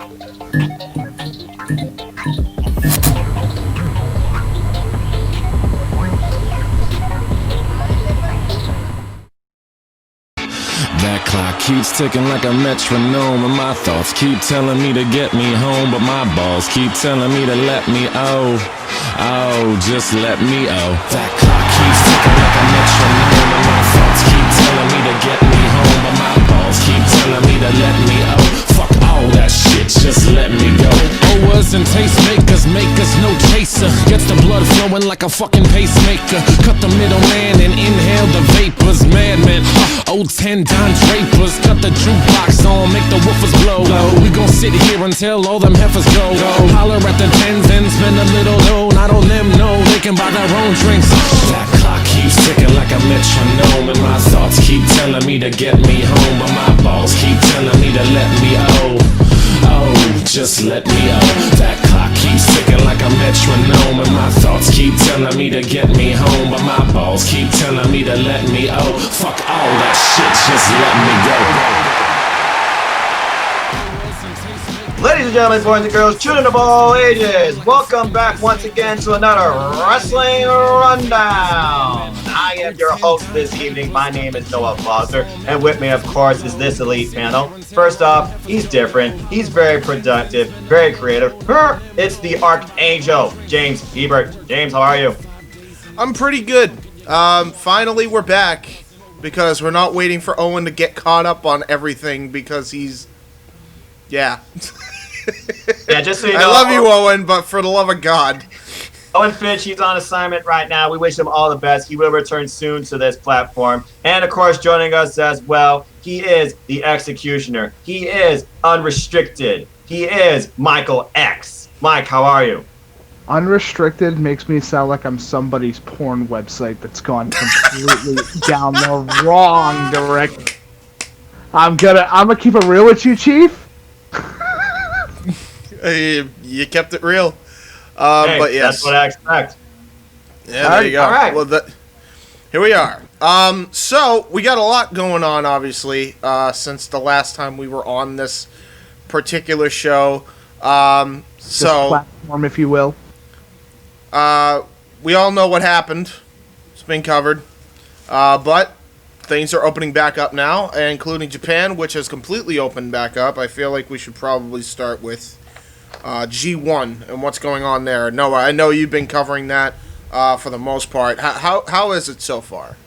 That clock keeps ticking like a metronome, and my thoughts keep telling me to get me home, but my balls keep telling me to let me just let me That clock keeps ticking like a metronome, and my thoughts keep telling me to get me home, but my balls keep telling me to let me Fuck all that shit, just let me go. Owers and tastemakers make us no chaser. Gets the blood flowing like a fucking pacemaker. Cut the middleman and inhale the vapors. Madman, old 10 Don Drapers. Cut the jukebox on, make the woofers blow. We gon' sit here until all them heifers go. Holler at the tens and spend a little dough. Not on them, no, they can buy their own drinks. That clock keeps ticking like a metronome, and my thoughts keep telling me to get me home, but my balls keep telling me to let me just let me That clock keeps ticking like a metronome, and my thoughts keep telling me to get me home, but my balls keep telling me to let me fuck all that shit, just let me go. Ladies and gentlemen, boys and girls, children of all ages, welcome back once again to another Wrestling Rundown. I am your host this evening. My name is Noah Foster, and with me, of course, is this elite panel. First off, he's different. He's very productive, very creative. It's the Archangel, James Hebert. James, how are you? I'm pretty good. Finally, we're back because we're not waiting for Owen to get caught up on everything because he's... Yeah. Yeah, just so you know, I love you, Owen, but for the love of God. Owen Fitch, he's on assignment right now. We wish him all the best. He will return soon to this platform. And, of course, joining us as well, he is the Executioner. He is Unrestricted. He is Michael X. Mike, how are you? Unrestricted makes me sound like I'm somebody's porn website that's gone completely down the wrong direction. I'm gonna keep it real with you, Chief. You kept it real. Hey, but yes. That's what I expect. Yeah, there you go. All right. Well, here we are. So, we got a lot going on, obviously, since the last time we were on this particular show. This platform, if you will. We all know what happened. It's been covered. But things are opening back up now, including Japan, which has completely opened back up. I feel like we should probably start with G1 and what's going on there. Noah, I know you've been covering that for the most part. How is it so far?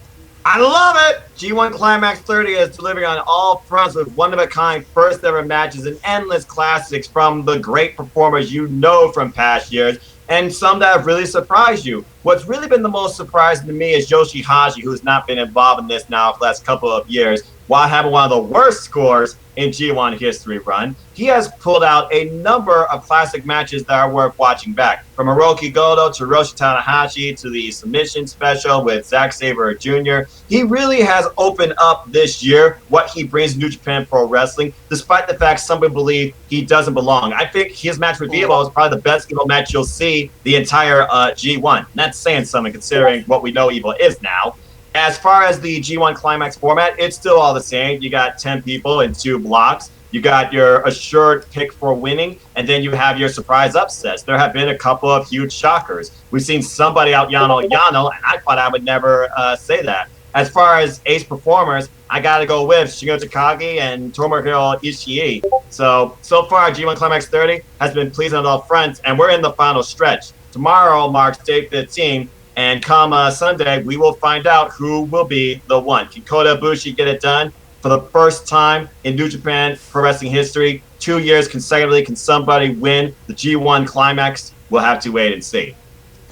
I love it! G1 Climax 30 is delivering on all fronts with one-of-a-kind first-ever matches and endless classics from the great performers you know from past years, and some that have really surprised you. What's really been the most surprising to me is Yoshihashi, who's not been involved in this now for the last couple of years, while having one of the worst scores in G1 history run. He has pulled out a number of classic matches that are worth watching back. From Hiroki Goto to Hiroshi Tanahashi to the submission special with Zack Sabre Jr. He really has opened up this year what he brings to New Japan Pro Wrestling, despite the fact some people believe he doesn't belong. I think his match with Evo is probably the best Evo match you'll see the entire G1. That's saying something considering what we know Evo is now. As far as the G1 Climax format, it's still all the same. You got 10 people in 2 blocks. You got your assured pick for winning, and then you have your surprise upsets. There have been a couple of huge shockers. We've seen somebody out Yano, and I thought I would never say that. As far as ace performers, I got to go with Shingo Takagi and Tomohiro Ishii. So far, G1 Climax 30 has been pleasing on all fronts, and we're in the final stretch. Tomorrow marks day 15. And come Sunday, we will find out who will be the one. Can Kota Ibushi get it done for the first time in New Japan Pro Wrestling history? 2 years consecutively, can somebody win the G1 Climax? We'll have to wait and see.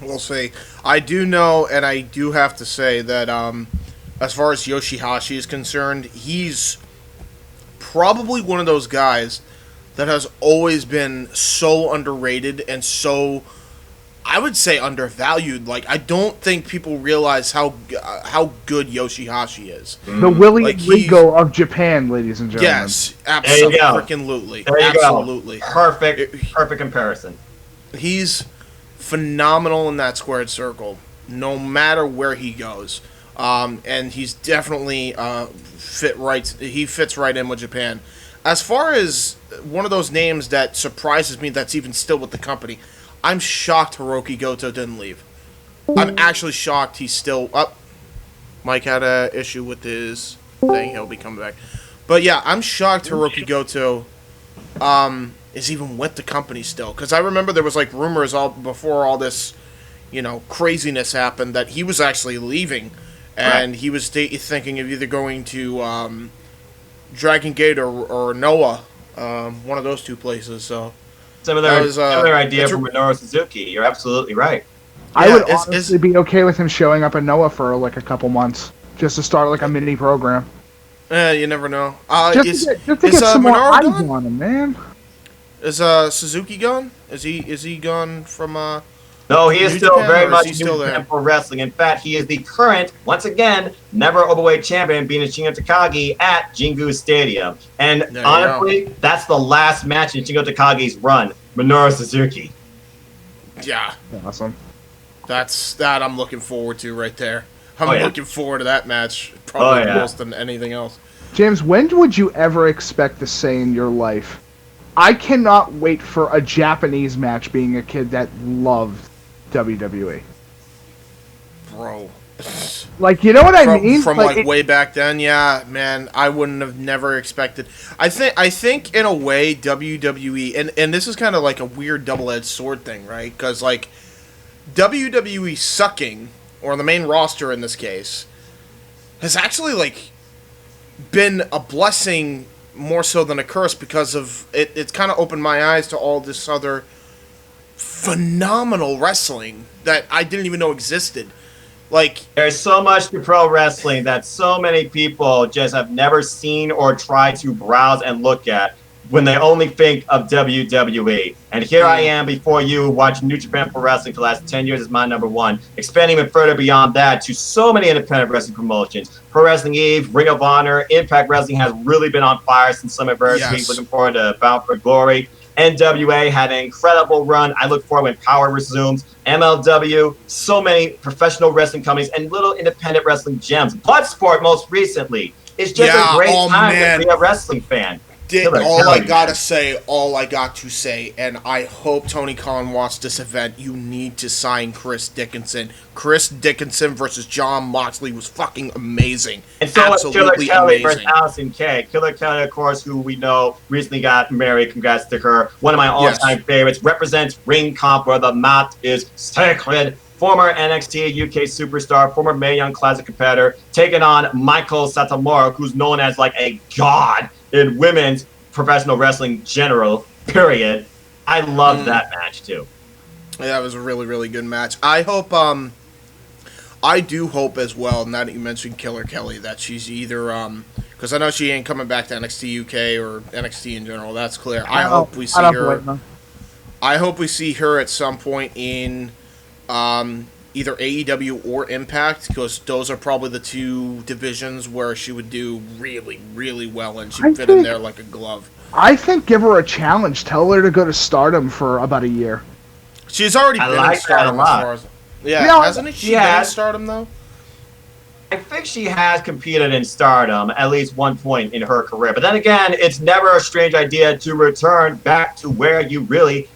We'll see. I do know, and I do have to say that as far as Yoshihashi is concerned, he's probably one of those guys that has always been so underrated and so, I would say, undervalued. Like, I don't think people realize how good Yoshihashi is. The Willie Rigo of Japan, ladies and gentlemen. Yes, absolutely. There you Absolutely. Go. Perfect comparison. He's phenomenal in that squared circle, no matter where he goes. And he's definitely fits right in with Japan. as far as one of those names that surprises me that's even still with the company, I'm shocked Hiroki Goto didn't leave. I'm actually shocked he's still up. Mike had a issue with his thing. He'll be coming back. But yeah, I'm shocked Hiroki Goto is even with the company still. Because I remember there was like rumors all before all this, craziness happened that he was actually leaving. And he was thinking of either going to Dragon Gate or Noah, one of those two places. So similar idea from Minoru Suzuki. You're absolutely right. I would honestly be okay with him showing up at Noah for like a couple months, just to start like a mini program. You never know. Just to get some more eyes on him, man. Is Suzuki gone? Is he gone from No, he is New still Japan, very or much is he New still Japan there? Pro Wrestling. In fact, he is the current, once again, never overweight champion, being Shingo Takagi at Jingu Stadium. And honestly, that's the last match in Shingo Takagi's run. Minoru Suzuki. Yeah. Awesome. That I'm looking forward to right there. I'm looking forward to that match probably most than anything else. James, when would you ever expect to say in your life, I cannot wait for a Japanese match being a kid that loved WWE? Bro. Like, you know what I mean? From way back then, yeah, man, I wouldn't have never expected. I think in a way WWE, and this is kind of like a weird double-edged sword thing, right? Because like WWE sucking, or the main roster in this case, has actually like been a blessing more so than a curse, because of it. It's kind of opened my eyes to all this other phenomenal wrestling that I didn't even know existed. Like, there's so much to pro wrestling that so many people just have never seen or tried to browse and look at when they only think of WWE. And here I am before you, watching New Japan Pro Wrestling for the last 10 years as my number one, expanding even further beyond that to so many independent wrestling promotions. Pro Wrestling Eve, Ring of Honor, Impact Wrestling has really been on fire since Summerversary. Yes. Looking forward to Bound for Glory. NWA had an incredible run. I look forward when Power resumes. MLW, so many professional wrestling companies and little independent wrestling gems. Bloodsport, most recently. It's just a great time to be a wrestling fan. All I got to say, and I hope Tony Khan wants this event, you need to sign Chris Dickinson. Chris Dickinson versus John Moxley was fucking amazing. And so was Killer Kelly versus Allison Kay. Killer Kelly, of course, who we know recently got married. Congrats to her. One of my all-time favorites. Represents ring comp where the mat is sacred. Former NXT UK superstar, former Mae Young Classic competitor, taking on Michael Satomura, who's known as like a god in women's professional wrestling general, period. I loved that match too. Yeah, it was a really, really good match. I hope, I do hope as well, now that you mentioned Killer Kelly, that she's either, because I know she ain't coming back to NXT UK or NXT in general, that's clear. I hope we see her. I hope we see her at some point in either AEW or Impact, because those are probably the two divisions where she would do really, really well, and she'd fit in there like a glove. I think give her a challenge. Tell her to go to Stardom for about a year. She's already been in Stardom as far as... Yeah, hasn't she been in Stardom, though? I think she has competed in Stardom at least one point in her career. But then again, it's never a strange idea to return back to where you really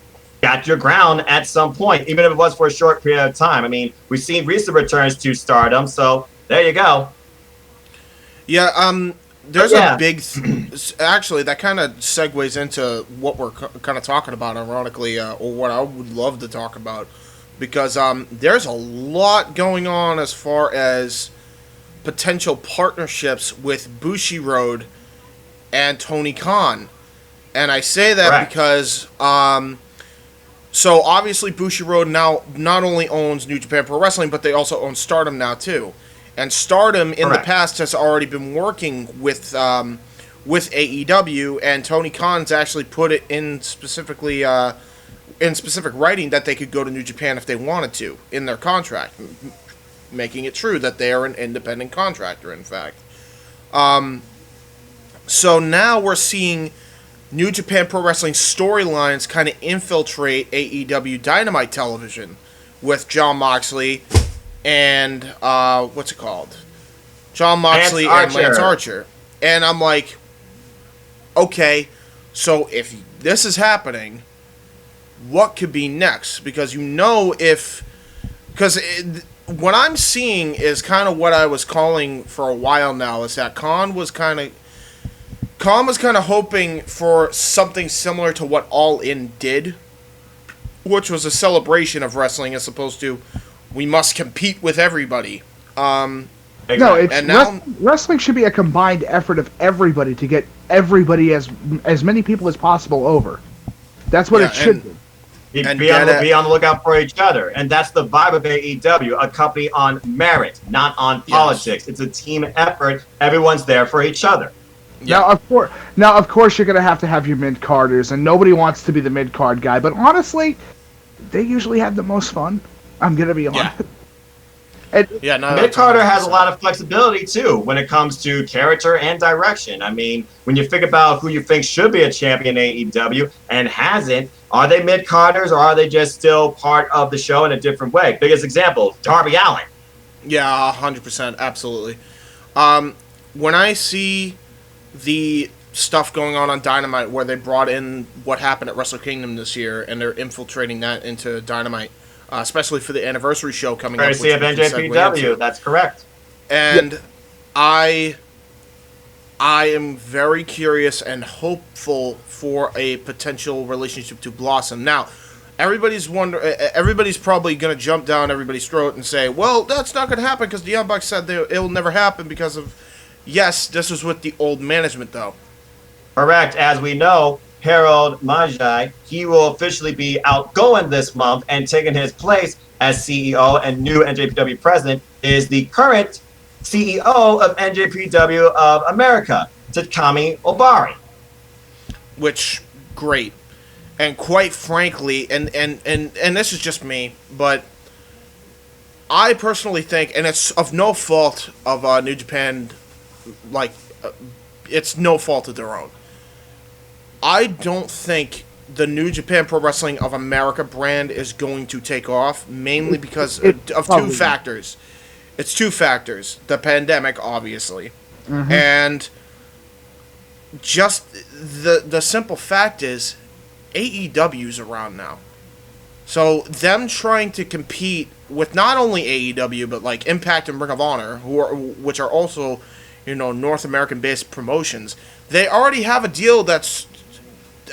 got your ground at some point, even if it was for a short period of time. I mean, we've seen recent returns to Stardom, so there you go. Yeah, there's a big... actually, that kind of segues into what we're kind of talking about, ironically, or what I would love to talk about, because there's a lot going on as far as potential partnerships with Bushiroad and Tony Khan. And I say that because... so obviously Bushiroad now not only owns New Japan Pro Wrestling, but they also own Stardom now too. And Stardom in the past has already been working with AEW, and Tony Khan's actually put it in specifically in specific writing that they could go to New Japan if they wanted to in their contract, making it true that they are an independent contractor, in fact. So now we're seeing New Japan Pro Wrestling storylines kind of infiltrate AEW Dynamite television with Jon Moxley and, Jon Moxley and Lance Archer. And I'm like, okay, so if this is happening, what could be next? Because what I'm seeing is kind of what I was calling for a while now, is that Khan was kind of hoping for something similar to what All In did, which was a celebration of wrestling as opposed to we must compete with everybody. No, wrestling should be a combined effort of everybody to get everybody as many people as possible over. That's what it should be. Be on the lookout for each other. And that's the vibe of AEW, a company on merit, not on politics. It's a team effort. Everyone's there for each other. Yeah. Now, of course, you're going to have your mid-carders, and nobody wants to be the mid-card guy. But honestly, they usually have the most fun. I'm going to be honest. Mid-Carter has a lot of flexibility, too, when it comes to character and direction. I mean, when you think about who you think should be a champion in AEW and hasn't, are they mid-Carders or are they just still part of the show in a different way? Biggest example, Darby Allin. Yeah, 100%, absolutely. When I see the stuff going on Dynamite where they brought in what happened at Wrestle Kingdom this year and they're infiltrating that into Dynamite, especially for the anniversary show coming up. Courtesy of NJPW, that's correct. And I am very curious and hopeful for a potential relationship to blossom. Now, everybody's probably going to jump down everybody's throat and say, well, that's not going to happen because the Young Bucks said it'll never happen because of... Yes, this was with the old management, though. Correct. As we know, Harold Magi, he will officially be outgoing this month, and taking his place as CEO and new NJPW president is the current CEO of NJPW of America, Takami Obari. Which, great. And quite frankly, and this is just me, but I personally think, and it's of no fault of New Japan, it's no fault of their own. I don't think the New Japan Pro Wrestling of America brand is going to take off, mainly because of two factors. It's two factors. The pandemic, obviously. Mm-hmm. And just the simple fact is AEW's around now. So them trying to compete with not only AEW, but like Impact and Ring of Honor, which are also, North American-based promotions, they already have a deal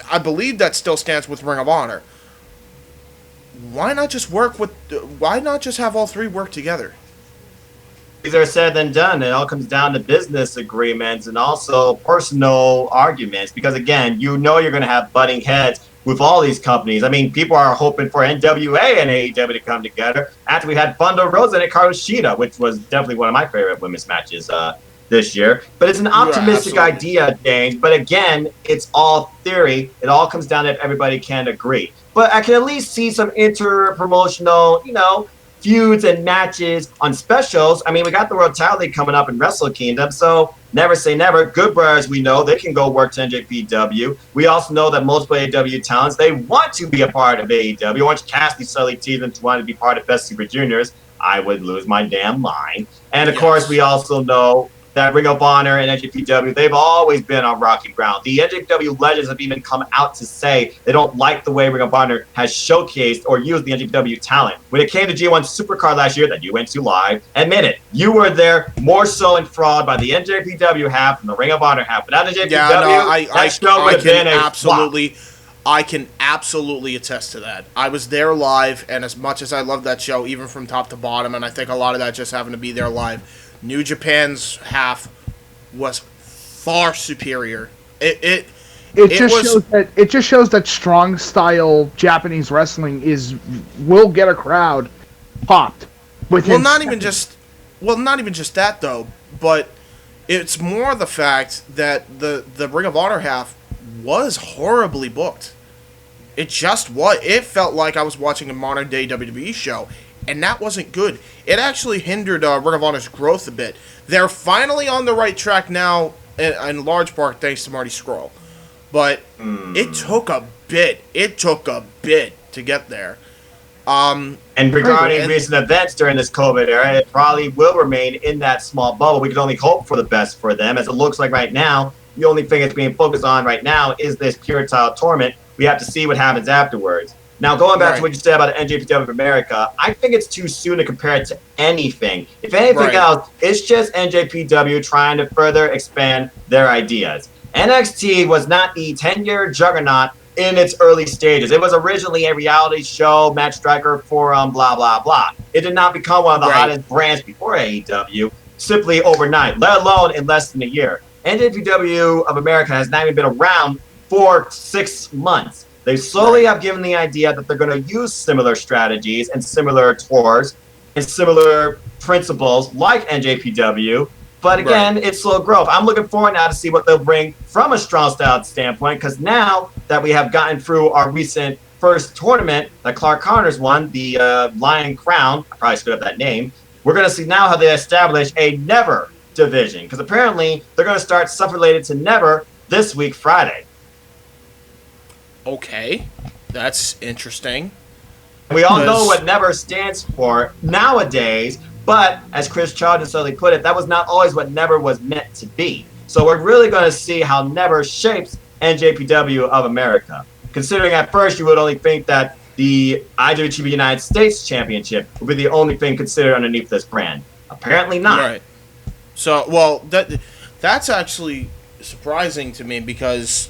I believe that still stands with Ring of Honor. Why not just have all three work together? Easier said than done. It all comes down to business agreements and also personal arguments. Because again, you're going to have butting heads with all these companies. I mean, people are hoping for NWA and AEW to come together after we had Thunder Rosa and Hikaru Shida, which was definitely one of my favorite women's matches this year. But it's an optimistic idea, James. But again, it's all theory. It all comes down to if everybody can agree. But I can at least see some inter-promotional, feuds and matches on specials. I mean, we got the World Title League coming up in Wrestle Kingdom, so never say never. Good Brothers, we know, they can go work to NJPW. We also know that multiple AEW talents, they want to be a part of AEW. Orange Cassidy suddenly teased them to want to be part of Best Super Juniors. I would lose my damn mind. And of course, we also know that Ring of Honor and NJPW, they've always been on rocky ground. The NJPW legends have even come out to say they don't like the way Ring of Honor has showcased or used the NJPW talent. When it came to G1 Supercard last year that you went to live, admit it, you were there more so enthralled by the NJPW half than the Ring of Honor half. Without NJPW, that show would have been a flop. I can absolutely attest to that. I was there live, and as much as I love that show, even from top to bottom, and I think a lot of that just happened to be there live, New Japan's half was far superior. It just shows that strong style Japanese wrestling will get a crowd popped. Not even just that though, but it's more the fact that the Ring of Honor half was horribly booked. It felt like I was watching a modern day WWE show. And that wasn't good. It actually hindered Ring of Honor's growth a bit. They're finally on the right track now, in large part thanks to Marty Scurll. But it took a bit. It took a bit to get there. And regarding recent events during this COVID era, it probably will remain in that small bubble. We can only hope for the best for them, as it looks like right now, the only thing that's being focused on right now is this pure title tournament. We have to see what happens afterwards. Now, going back to what you said about the NJPW of America, I think it's too soon to compare it to anything. If anything else, it's just NJPW trying to further expand their ideas. NXT was not the 10-year juggernaut in its early stages. It was originally a reality show, match striker, forum, blah, blah, blah. It did not become one of the hottest brands before AEW, simply overnight, let alone in less than a year. NJPW of America has not even been around for 6 months. They slowly have given the idea that they're going to use similar strategies and similar tours and similar principles like NJPW. But again, it's slow growth. I'm looking forward now to see what they'll bring from a strong style standpoint, because now that we have gotten through our recent first tournament that Clark Connors won, the Lion Crown, I probably screwed up that name, we're going to see now how they establish a Never division, because apparently they're going to start stuff related to Never this week, Friday. Okay, that's interesting. We all know what Never stands for nowadays, but as Chris Charlton so put it, that was not always what Never was meant to be. So we're really going to see how Never shapes NJPW of America. Considering at first you would only think that the IWGP United States Championship would be the only thing considered underneath this brand. Apparently not. Right. So, well, that's actually surprising to me, because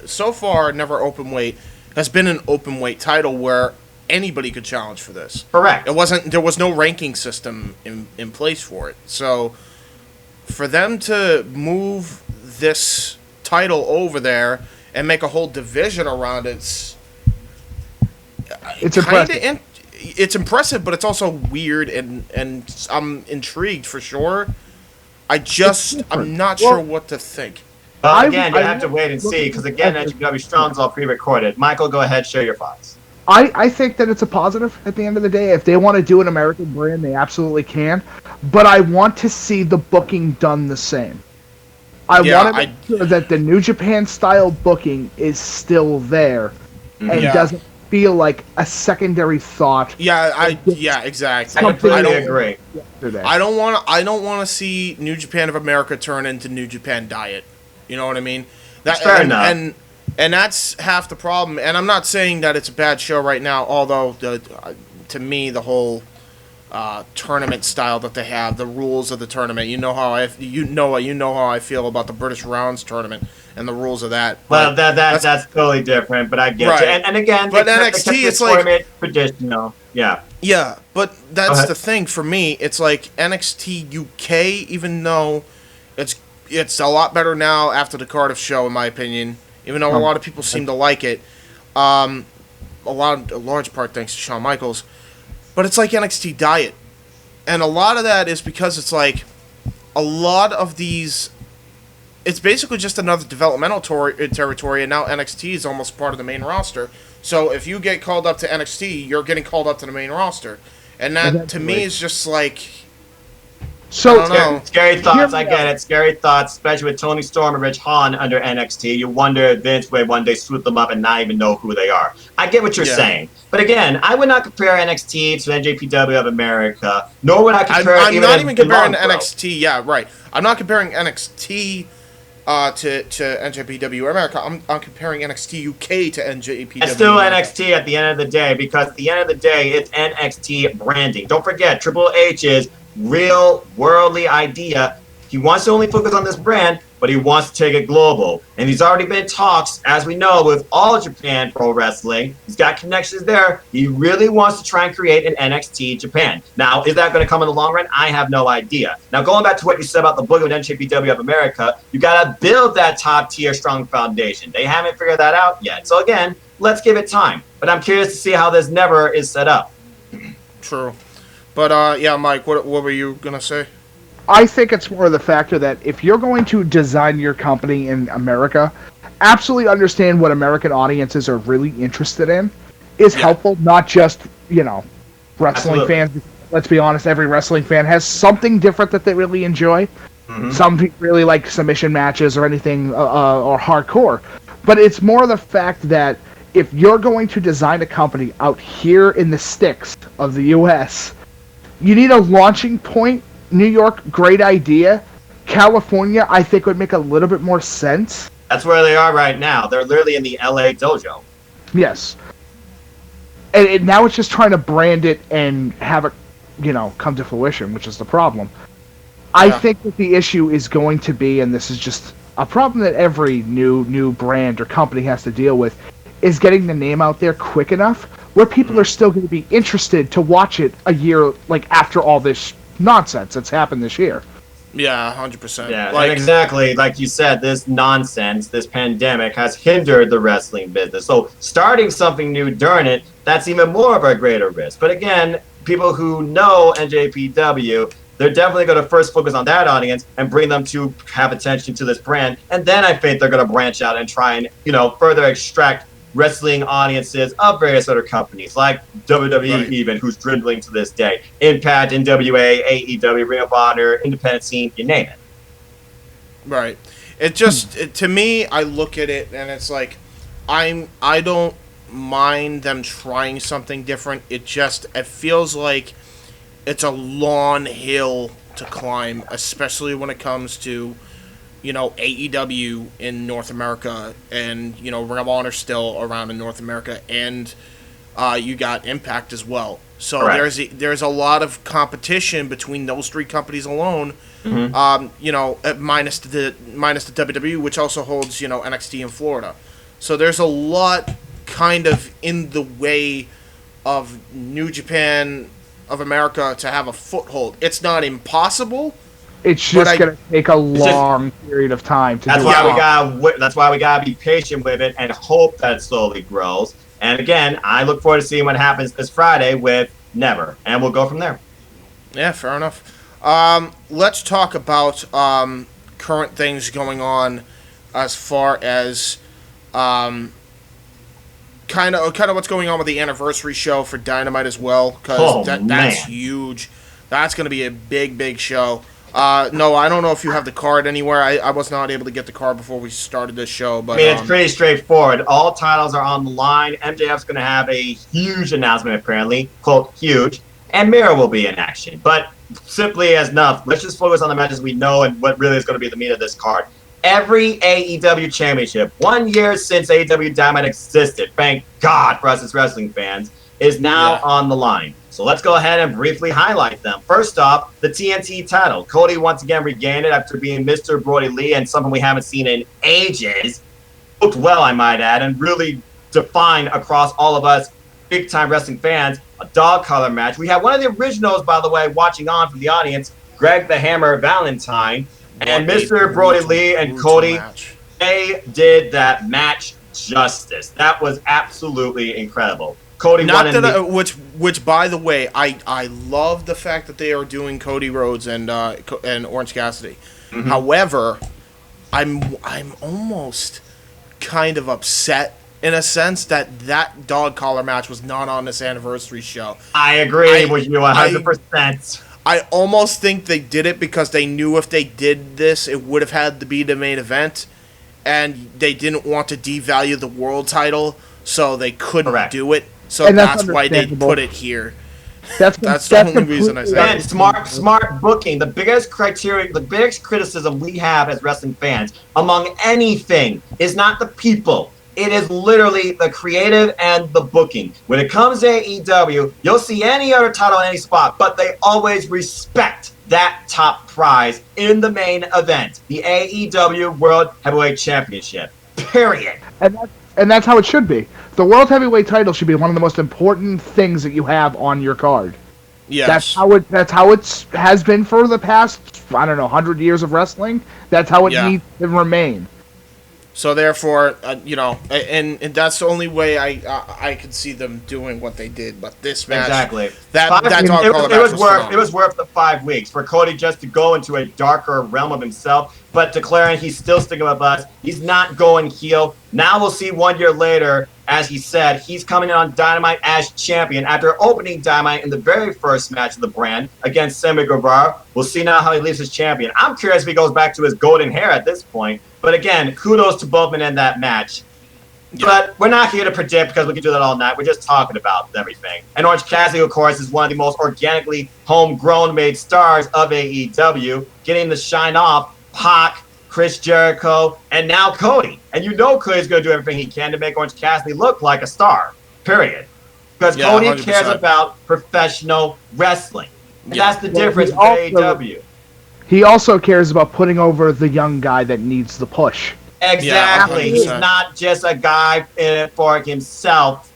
so far Never Openweight has been an openweight title where anybody could challenge for this. Correct. There was no ranking system in place for it. So for them to move this title over there and make a whole division around it's impressive. It's impressive, but it's also weird, and I'm intrigued for sure. I'm not sure what to think. Again, you have to wait and see, because again, NJPW Strong's all pre-recorded. Michael, go ahead, share your thoughts. I think that it's a positive at the end of the day. If they want to do an American brand, they absolutely can. But I want to see the booking done the same. I want to make sure that the New Japan style booking is still there and doesn't feel like a secondary thought. Exactly. I completely agree. I don't want to see New Japan of America turn into New Japan Diet. You know what I mean? That's fair enough. And that's half the problem. And I'm not saying that it's a bad show right now, although to me the whole tournament style that they have, the rules of the tournament, you know how I feel about the British Rounds tournament and the rules of that. Well, that's totally different, but I get you. And again, but NXT, it's like traditional. Yeah. Yeah, but that's the thing for me. It's like NXT UK, even though it's a lot better now after the Cardiff show, in my opinion. Even though a lot of people seem to like it, a large part thanks to Shawn Michaels. But it's like NXT Diet, and a lot of that is because it's like a lot of these. It's basically just another developmental territory, and now NXT is almost part of the main roster. So if you get called up to NXT, you're getting called up to the main roster, and that to me is just like. So scary thoughts. I get it. Scary thoughts, especially with Tony Storm and Rich Hahn under NXT. You wonder if Vince would one day swoop them up and not even know who they are. I get what you're saying, but again, I would not compare NXT to NJPW of America. Nor would I compare. I'm not even comparing NXT. Yeah, right. I'm not comparing NXT to NJPW America. I'm comparing NXT UK to NJPW. It's still America. NXT at the end of the day, because at the end of the day, it's NXT branding. Don't forget, Triple H's real worldly idea. He wants to only focus on this brand, but he wants to take it global. And he's already been in talks, as we know, with All Japan Pro Wrestling. He's got connections there. He really wants to try and create an NXT Japan. Now, is that going to come in the long run? I have no idea. Now, going back to what you said about the book of NJPW of America, you got to build that top tier strong foundation. They haven't figured that out yet. So again, let's give it time. But I'm curious to see how this Never is set up. True. But, Mike, what were you going to say? I think it's more the factor that if you're going to design your company in America, absolutely understand what American audiences are really interested in is helpful, not just, wrestling fans. Let's be honest, every wrestling fan has something different that they really enjoy. Mm-hmm. Some people really like submission matches or anything, or hardcore. But it's more the fact that if you're going to design a company out here in the sticks of the U.S., you need a launching point. New York, great idea. California, I think, would make a little bit more sense. That's where they are right now. They're literally in the LA dojo. Yes. And now it's just trying to brand it and have it, come to fruition, which is the problem. I think that the issue is going to be, and this is just a problem that every new brand or company has to deal with, is getting the name out there quick enough where people are still going to be interested to watch it a year, after all this nonsense that's happened this year. Yeah, 100%. Yeah, and exactly like you said, this nonsense, this pandemic has hindered the wrestling business. So starting something new during it, that's even more of a greater risk. But again, people who know NJPW, they're definitely going to first focus on that audience and bring them to have attention to this brand. And then I think they're going to branch out and try and, further extract wrestling audiences of various other companies like WWE even, who's dwindling to this day. Impact, NWA, AEW, Ring of Honor, independent scene, you name it. Right. It just, to me, I look at it and it's like, I don't mind them trying something different. It feels like it's a long hill to climb, especially when it comes to AEW in North America and, Ring of Honor still around in North America, and you got Impact as well. So there's a lot of competition between those three companies alone, minus the WWE, which also holds, NXT in Florida. So there's a lot kind of in the way of New Japan of America to have a foothold. It's not impossible. It's just going to take a long period of time to do it. That's why we gotta be patient with it and hope that it slowly grows. And again, I look forward to seeing what happens this Friday with Never, and we'll go from there. Yeah, fair enough. Let's talk about current things going on as far as kind of what's going on with the anniversary show for Dynamite as well, because that's huge. That's going to be a big show. No, I don't know if you have the card anywhere. I was not able to get the card before we started this show. But it's pretty straightforward. All titles are on the line. MJF's going to have a huge announcement, apparently. Quote, huge. And Miro will be in action. But simply as enough, let's just focus on the matches we know and what really is going to be the meat of this card. Every AEW championship, 1 year since AEW Dynamite existed, thank God for us as wrestling fans, is now on the line. So let's go ahead and briefly highlight them. First off, the TNT title. Cody once again regained it after being Mr. Brody Lee, and something we haven't seen in ages. Looked well, I might add, and really defined across all of us big-time wrestling fans, a dog collar match. We had one of the originals, by the way, watching on from the audience, Greg the Hammer Valentine, and Mr. Brody Lee and Cody. They did that match justice. That was absolutely incredible. Cody which by the way, I love the fact that they are doing Cody Rhodes and Orange Cassidy. Mm-hmm. However, I'm almost kind of upset in a sense that dog collar match was not on this anniversary show. I agree with you 100%. I almost think they did it because they knew if they did this, it would have had to be the main event, and they didn't want to devalue the world title, so they couldn't do it. So that's why they put it here. That's the only reason I say it. Smart booking. The biggest criticism we have as wrestling fans among anything is not the people. It is literally the creative and the booking. When it comes to AEW, you'll see any other title in any spot, but they always respect that top prize in the main event, the AEW World Heavyweight Championship. Period. And that's how it should be. The World Heavyweight title should be one of the most important things that you have on your card. Yes. That's how it has been for the past, 100 years of wrestling. That's how it needs to remain. So therefore, and that's the only way I could see them doing what they did. But this match, exactly, it was worth the 5 weeks for Cody just to go into a darker realm of himself, but declaring he's still sticking with us. He's not going heel. Now we'll see 1 year later, as he said, he's coming in on Dynamite as champion after opening Dynamite in the very first match of the brand against Sammy Guevara. We'll see now how he leaves as champion. I'm curious if he goes back to his golden hair at this point. But again, kudos to both men in that match. Yeah. But we're not here to predict because we can do that all night. We're just talking about everything. And Orange Cassidy, of course, is one of the most organically homegrown made stars of AEW, getting the shine off Pac, Chris Jericho, and now Cody. And you know Cody's going to do everything he can to make Orange Cassidy look like a star, period. Because Cody 100%. cares about professional wrestling. And that's the difference with AEW. He also cares about putting over the young guy that needs the push. Exactly. Yeah, He's not just a guy in it for himself.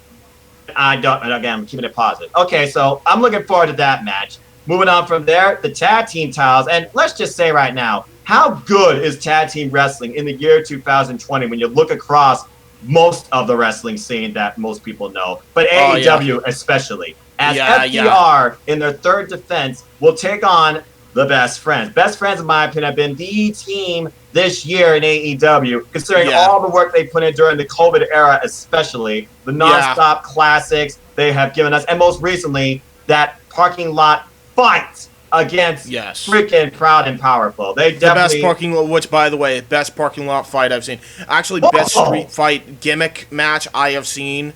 I'm keeping it positive. Okay, so I'm looking forward to that match. Moving on from there, the tag team titles. And let's just say right now, how good is tag team wrestling in the year 2020 when you look across most of the wrestling scene that most people know, but AEW especially, as FTR in their third defense will take on the Best Friends. Best Friends, in my opinion, have been the team this year in AEW, considering all the work they put in during the COVID era, especially the nonstop classics they have given us, and most recently, that parking lot fight against freaking Proud and Powerful. They definitely... The best parking lot, which, by the way, best parking lot fight I've seen. Actually, best street fight gimmick match I have seen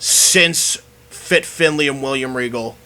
since Fit Finley and William Regal.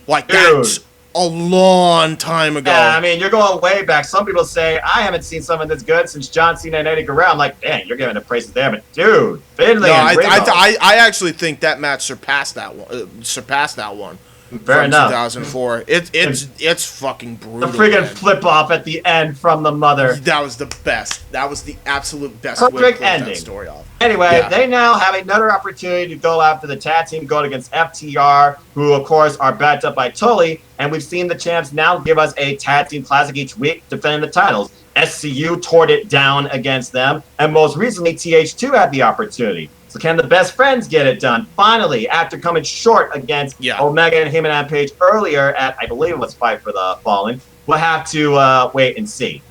Like, that's a long time ago. Yeah, I mean, you're going way back. Some people say, I haven't seen something that's good since John Cena and Eddie Guerrero. I'm like, dang, you're giving the praises there. But, dude, Finley and Regal. I actually think that match surpassed that one. Fair enough. 2004. It's fucking brutal. The friggin' flip off at the end from the mother. That was the best. That was the absolute best perfect way to close ending. That story off. Anyway, they now have another opportunity to go after the tag team going against FTR, who of course are backed up by Tully, and we've seen the champs now give us a tag team classic each week defending the titles. SCU tore it down against them, and most recently TH2 had the opportunity. So can the Best Friends get it done? Finally, after coming short against Omega and Heyman and Page earlier at, I believe it was Fight for the Fallen, we'll have to wait and see.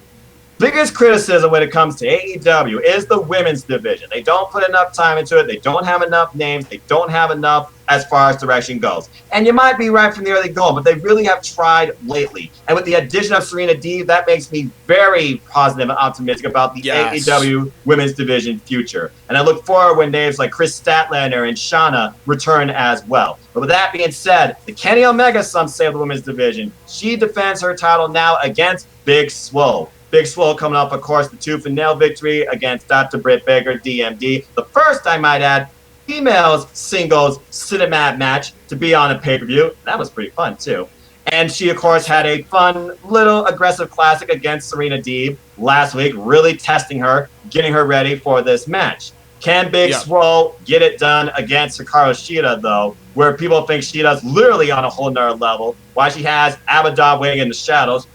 Biggest criticism when it comes to AEW is the women's division. They don't put enough time into it. They don't have enough names. They don't have enough as far as direction goes. And you might be right from the early going, but they really have tried lately. And with the addition of Serena Deeb, that makes me very positive and optimistic about the AEW women's division future. And I look forward when names like Chris Statlander and Shauna return as well. But with that being said, the Kenny Omega, some say, of the women's division, she defends her title now against Big Swole. Big Swole coming off, of course, the tooth and nail victory against Dr. Britt Baker, DMD. The first, I might add, females singles cinematic match to be on a pay-per-view. That was pretty fun, too. And she, of course, had a fun little aggressive classic against Serena Deeb last week, really testing her, getting her ready for this match. Can Big Swole get it done against Hikaru Shida, though, where people think Shida's literally on a whole nother level, while she has Abaddon waiting in the shadows,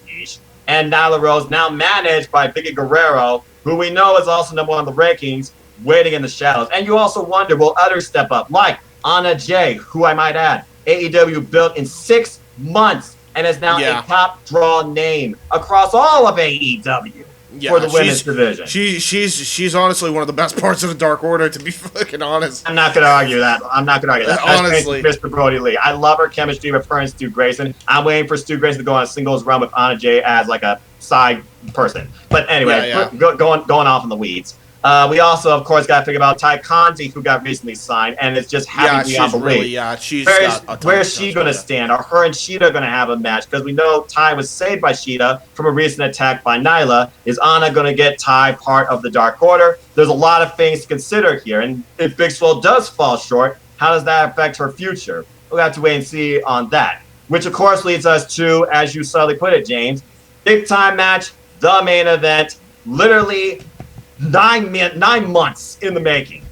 and Nyla Rose, now managed by Vicky Guerrero, who we know is also number one in the rankings, waiting in the shadows. And you also wonder, will others step up, like Anna Jay, who I might add, AEW built in 6 months and is now a top draw name across all of AEW for the women's division. She's honestly one of the best parts of the Dark Order, to be fucking honest. I'm not going to argue that. Honestly. Mr. Brody Lee. I love her chemistry with her and Stu Grayson. I'm waiting for Stu Grayson to go on a singles run with Anna Jay as like a side person. But anyway, going off in the weeds. We also, of course, got to figure about Ty Conti, who got recently signed, and it's just happy beyond belief. Where is she going to stand? Are her and Shida going to have a match? Because we know Ty was saved by Shida from a recent attack by Nyla. Is Anna going to get Ty part of the Dark Order? There's a lot of things to consider here, and if Big Swole does fall short, how does that affect her future? We'll have to wait and see on that. Which, of course, leads us to, as you subtly put it, James, big time match, the main event, literally 9 months in the making.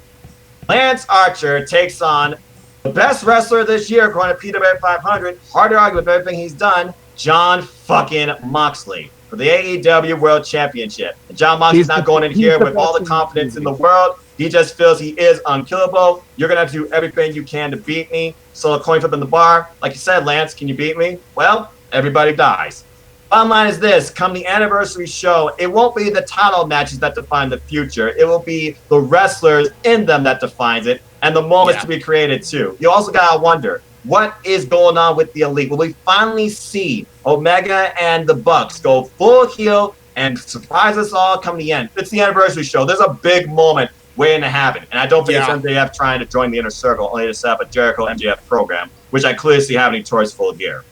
Lance Archer takes on the best wrestler this year, according to PW 500. Hard to argue with everything he's done. John fucking Moxley for the AEW World Championship. And John Moxley's not going in here with all the confidence in the world. He just feels he is unkillable. You're going to have to do everything you can to beat me. So a coin flip in the bar. Like you said, Lance, can you beat me? Well, everybody dies. Bottom line is this, come the anniversary show, it won't be the title matches that define the future. It will be the wrestlers in them that defines it, and the moments to be created too. You also gotta wonder, what is going on with the Elite? Will we finally see Omega and the Bucks go full heel and surprise us all come the end? It's the anniversary show. There's a big moment waiting to happen. And I don't think it's MJF trying to join the Inner Circle, only to set up a Jericho MJF program, which I clearly see happening towards full gear.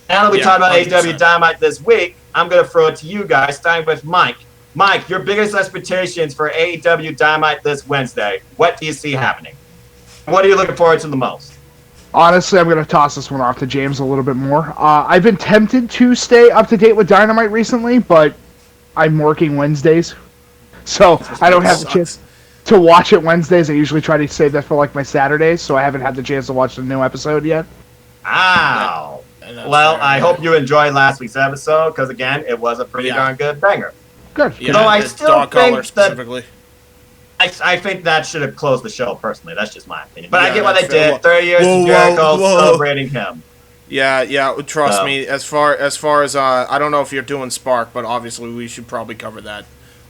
Now that we talked about 100%. AEW Dynamite this week, I'm going to throw it to you guys, starting with Mike. Mike, your biggest expectations for AEW Dynamite this Wednesday. What do you see happening? What are you looking forward to the most? Honestly, I'm going to toss this one off to James a little bit more. I've been tempted to stay up to date with Dynamite recently, but I'm working Wednesdays, so I don't have the chance to watch it Wednesdays. I usually try to save that for like my Saturdays, so I haven't had the chance to watch the new episode yet. Ow. Well, I hope you enjoyed last week's episode, because again, it was a pretty darn good banger. Good. Yeah, so I still think specifically. I think that should have closed the show, personally. That's just my opinion. But I get what they did. 30 years of Jericho, celebrating him. Yeah, trust me. As far as I don't know if you're doing Spark, but obviously we should probably cover that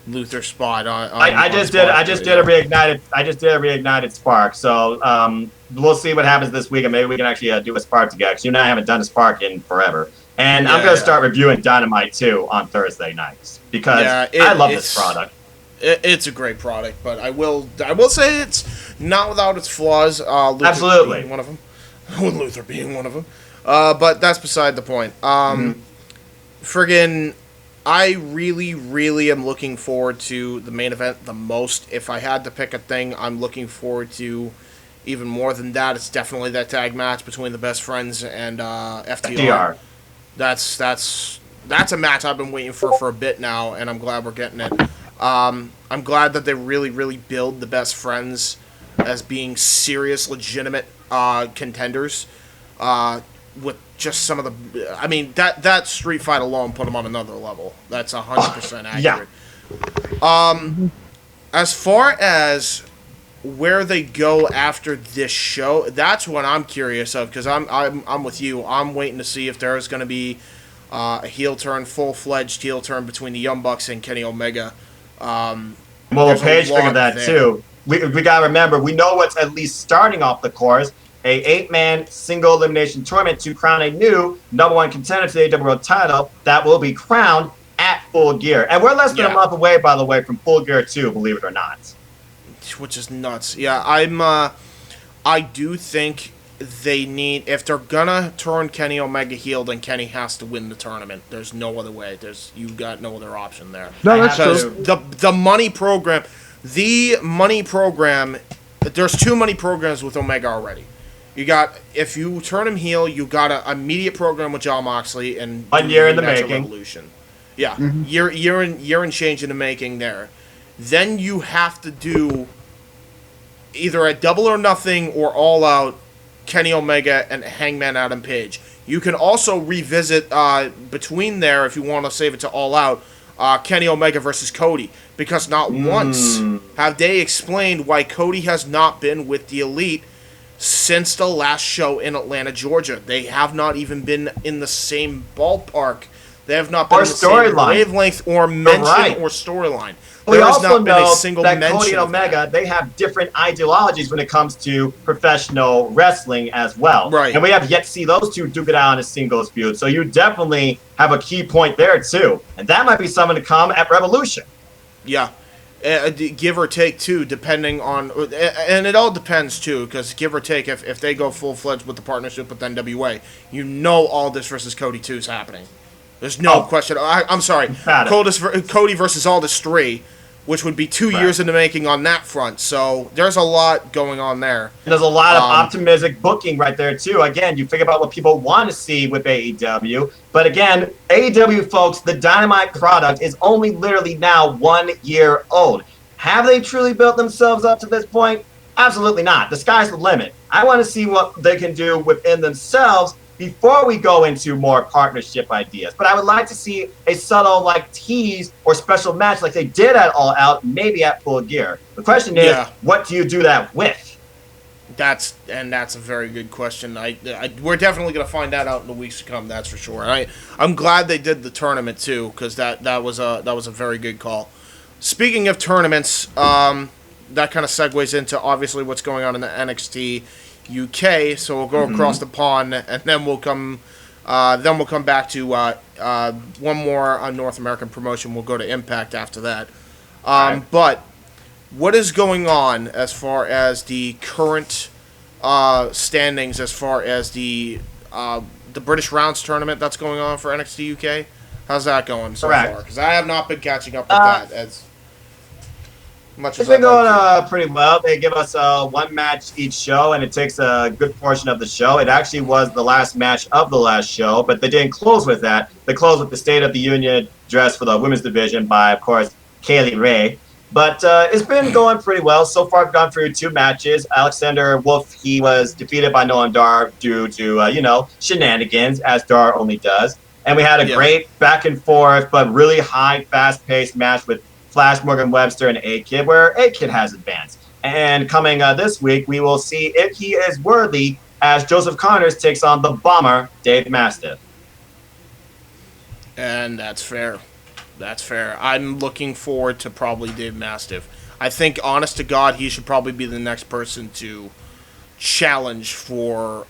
Luther spot on I just did a reignited Spark. So we'll see what happens this week, and maybe we can actually do a Spark together. Because you and I haven't done a Spark in forever. And I'm going to start reviewing Dynamite too on Thursday nights, because I love this product. It's a great product, but I will say it's not without its flaws. Luther Absolutely, being one of them. Luther being one of them. But that's beside the point. Friggin', I really, really am looking forward to the main event the most. If I had to pick a thing, I'm looking forward to even more than that. It's definitely that tag match between the Best Friends and FTR. That's a match I've been waiting for a bit now, and I'm glad we're getting it. I'm glad that they really, really build the Best Friends as being serious, legitimate contenders. With just some of the, I mean, that street fight alone put them on another level. That's 100% accurate. As far as where they go after this show, that's what I'm curious of, because I'm with you. I'm waiting to see if there is going to be a heel turn, full-fledged heel turn between the Young Bucks and Kenny Omega. Well, Paige figured that there too. We gotta remember, we know what's at least starting off the course. A 8-man single elimination tournament to crown a new #1 contender to the AEW World Title that will be crowned at Full Gear. And we're less than a month away, by the way, from Full Gear 2, believe it or not. Which is nuts. Yeah, I do think they need, if they're gonna turn Kenny Omega heel, then Kenny has to win the tournament. There's no other way. You got no other option there. No, that's true. The money program, there's too many programs with Omega already. You got, if you turn him heel, you got an immediate program with Jon Moxley and 1 year in the making. Revolution. Yeah, year and change in the making there. Then you have to do either a Double or Nothing or All Out, Kenny Omega and Hangman Adam Page. You can also revisit between there, if you want to save it to All Out, Kenny Omega versus Cody, because not once have they explained why Cody has not been with the Elite since the last show in Atlanta, Georgia. They have not even been in the same ballpark. They have not been in the same wavelength or mention or storyline. We also know that Cody and Omega, they have different ideologies when it comes to professional wrestling as well. Right. And we have yet to see those two duke it out in a singles feud. So you definitely have a key point there, too. And that might be something to come at Revolution. Yeah. Give or take, too, depending on... And it all depends, too, because give or take, if they go full-fledged with the partnership with NWA, you know Aldis versus Cody 2 is happening. There's no question. I'm sorry. Cody versus Aldis 3, which would be 2 years in the making on that front. So there's a lot going on there. And there's a lot of optimistic booking right there, too. Again, you think about what people want to see with AEW. But again, AEW, folks, the Dynamite product is only literally now 1 year old. Have they truly built themselves up to this point? Absolutely not. The sky's the limit. I want to see what they can do within themselves before we go into more partnership ideas. But I would like to see a subtle tease or special match like they did at All Out, maybe at Full Gear. The question is, what do you do that with? That's a very good question. We're definitely going to find that out in the weeks to come, that's for sure. I'm glad they did the tournament too, because that was a very good call. Speaking of tournaments, that kind of segues into obviously what's going on in the NXT UK, so we'll go across the pond, and then we'll come back to one more North American promotion. We'll go to Impact after that. But what is going on as far as the current standings, as far as the British Rounds tournament that's going on for NXT UK? How's that going so Correct. far? Because I have not been catching up with that as much It's as I'd been going like to. pretty well. They give us one match each show, and it takes a good portion of the show. It actually was the last match of the last show, but they didn't close with that. They closed with the State of the Union address for the women's division by, of course, Kaylee Ray. But it's been going pretty well. So far, I've gone through 2 matches. Alexander Wolf, he was defeated by Nolan Dar due to, shenanigans, as Dar only does. And we had a great back and forth, but really high, fast-paced match with Flash Morgan Webster and A-Kid, where A-Kid has advanced. And coming this week, we will see if he is worthy as Joseph Connors takes on the Bomber, Dave Mastiff. And that's fair. That's fair. I'm looking forward to probably Dave Mastiff. I think, honest to God, he should probably be the next person to challenge for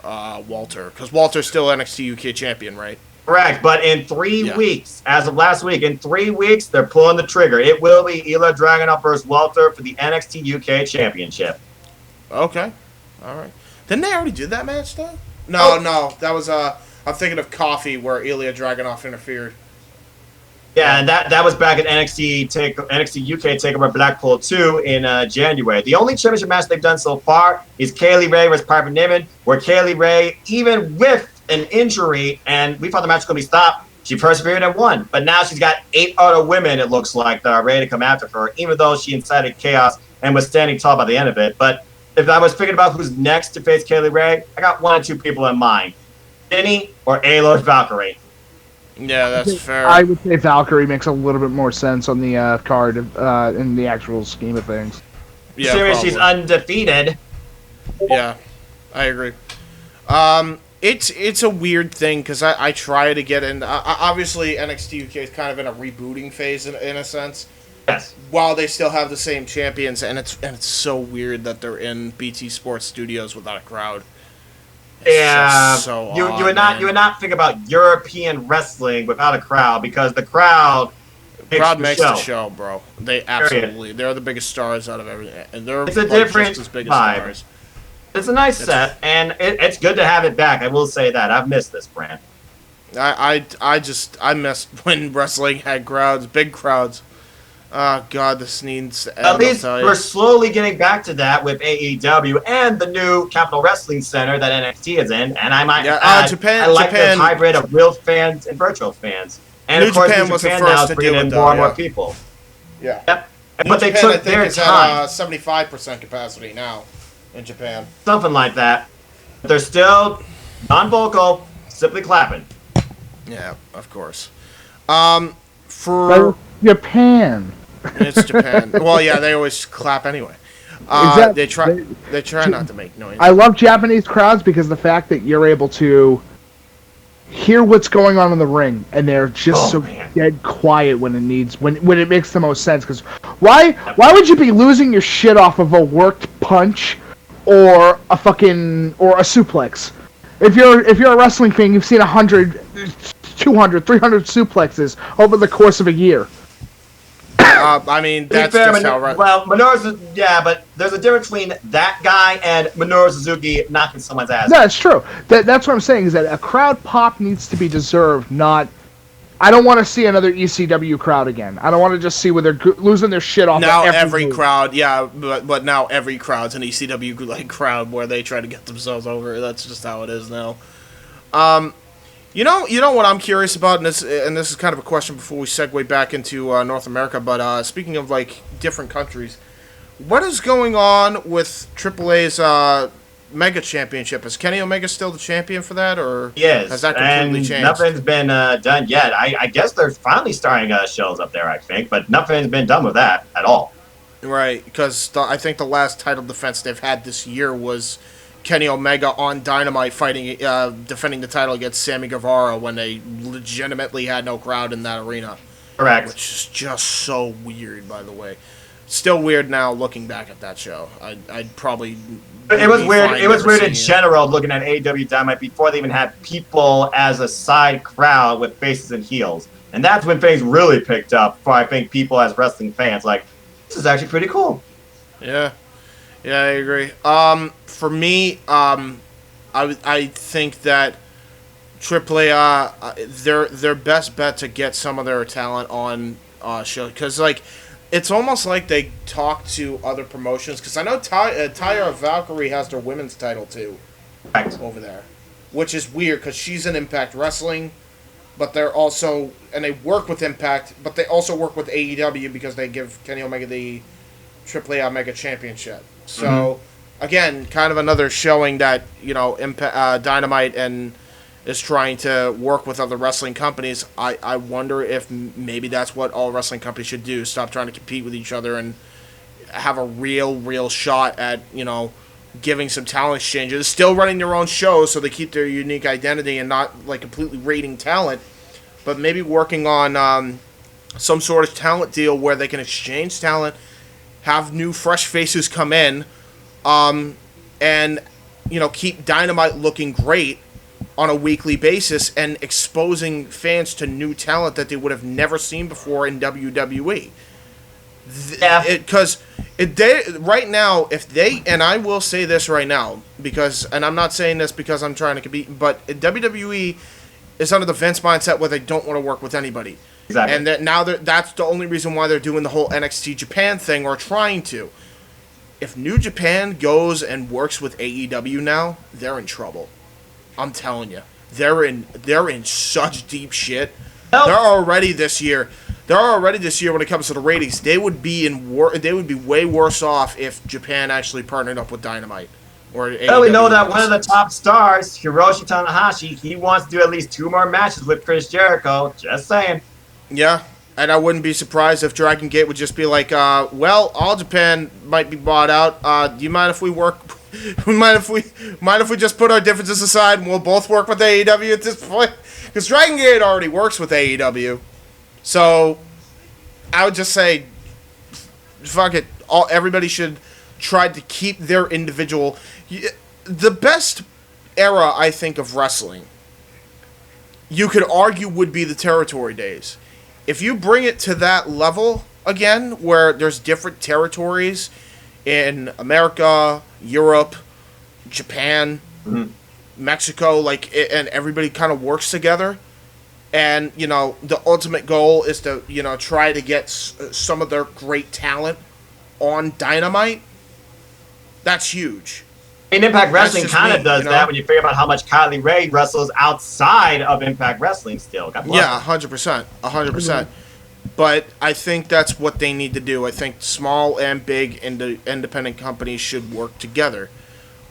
Walter. Because Walter's still NXT UK champion, right? Correct, but in 3 weeks, as of last week, in 3 weeks, they're pulling the trigger. It will be Ilya Dragunov versus Walter for the NXT UK Championship. Okay. All right. Didn't they already do that match, though? No. That was, I'm thinking of Coffee, where Ilya Dragunov interfered. Yeah, and that was back at NXT UK TakeOver Blackpool 2 in January. The only championship match they've done so far is Kaylee Ray versus Piper Niven, where Kaylee Ray, even with an injury, and we thought the match was going to be stopped, she persevered and won. But now she's got 8 other women, it looks like, that are ready to come after her, even though she incited chaos and was standing tall by the end of it. But if I was thinking about who's next to face Kaylee Ray, I got 1 or 2 people in mind. Jinny or Aloy Valkyrie. Yeah, that's fair. I would say Valkyrie makes a little bit more sense on the card in the actual scheme of things. Yeah, Serious, she's undefeated. Yeah, I agree. It's a weird thing because I try to get in. Obviously, NXT UK is kind of in a rebooting phase in a sense. Yes. While they still have the same champions, and it's so weird that they're in BT Sports Studios without a crowd. It's so you odd, would not think about European wrestling without a crowd, because the crowd makes the show, bro. They absolutely they're the biggest stars out of everything, and they're it's a different just as big vibe. as stars. It's a nice set, and it's good to have it back. I will say that I've missed this brand. I missed when wrestling had crowds, big crowds. Oh God, this needs to end. At least we're slowly getting back to that with AEW and the new Capital Wrestling Center that NXT is in. And I might add, Japan, I like this hybrid of real fans and virtual fans. And New of course, Japan New was the Japan first now is to bringing do it, in though, more and more people. Yeah. Yep. New But they Japan, took their time. At 75% capacity now in Japan. Something like that. But they're still non-vocal, simply clapping. Yeah, of course. For Japan. It's Japan. Well, yeah, they always clap anyway. Exactly. They try not to make noise. I love Japanese crowds because the fact that you're able to hear what's going on in the ring, and they're just dead quiet when it makes the most sense. Because why would you be losing your shit off of a worked punch or a suplex? If you're a wrestling fan, you've seen 100, 200, 300 suplexes over the course of a year. I mean, that's just how... Well, but there's a difference between that guy and Minoru Suzuki knocking someone's ass. No, it's true. That's what I'm saying, is that a crowd pop needs to be deserved, not... I don't want to see another ECW crowd again. I don't want to just see where they're losing their shit off. Now every crowd, but now every crowd's an ECW crowd where they try to get themselves over. That's just how it is now. You know what I'm curious about, and this is kind of a question before we segue back into North America, but speaking of different countries, what is going on with AAA's Mega Championship? Is Kenny Omega still the champion for that, or has that completely changed? Nothing's been done yet. I guess they're finally starting shows up there, I think, but nothing's been done with that at all. Right, because I think the last title defense they've had this year was Kenny Omega on Dynamite defending the title against Sammy Guevara when they legitimately had no crowd in that arena. Correct. Which is just so weird, by the way. Still weird now looking back at that show. I'd probably... It was weird. It was weird in general looking at AEW Dynamite before they even had people as a side crowd with faces and heels. And that's when things really picked up for, I think, people as wrestling fans. Like, this is actually pretty cool. Yeah. Yeah, I agree. For me, I think that AAA, their best bet to get some of their talent on show, because like it's almost like they talk to other promotions, because I know Tyra Valkyrie has their women's title too over there, which is weird because she's in Impact Wrestling, but they're also, and they work with Impact, but they also work with AEW because they give Kenny Omega the AAA Omega Championship. So again, kind of another showing that Dynamite and is trying to work with other wrestling companies. I wonder if maybe that's what all wrestling companies should do. Stop trying to compete with each other and have a real shot at, giving some talent exchanges. Still running their own shows so they keep their unique identity and not like completely rating talent, but maybe working on some sort of talent deal where they can exchange talent, have new fresh faces come in, and keep Dynamite looking great on a weekly basis and exposing fans to new talent that they would have never seen before in WWE. Because right now, and I will say this right now, and I'm not saying this because I'm trying to compete, but WWE is under the Vince mindset where they don't want to work with anybody. Exactly. And that's the only reason why they're doing the whole NXT Japan thing, or trying to. If New Japan goes and works with AEW now, they're in trouble. I'm telling you, they're in such deep shit. They're already this year when it comes to the ratings. They would be way worse off if Japan actually partnered up with Dynamite. Or well, we know that one of the top stars, Hiroshi Tanahashi, he wants to do at least 2 more matches with Chris Jericho. Just saying. Yeah, and I wouldn't be surprised if Dragon Gate would just be like, well, All Japan might be bought out. Do you mind if we work? mind if we just put our differences aside and we'll both work with AEW at this point? Because Dragon Gate already works with AEW, so I would just say, fuck it. Everybody should try to keep their individual. The best era, I think, of wrestling, you could argue, would be the territory days. If you bring it to that level again, where there's different territories in America, Europe, Japan, Mexico, and everybody kind of works together, and the ultimate goal is to try to get some of their great talent on Dynamite. That's huge. And Impact Wrestling kind of does that when you figure about how much Kylie Ray wrestles outside of Impact Wrestling still. Yeah, 100%. 100%. But I think that's what they need to do. I think small and big independent companies should work together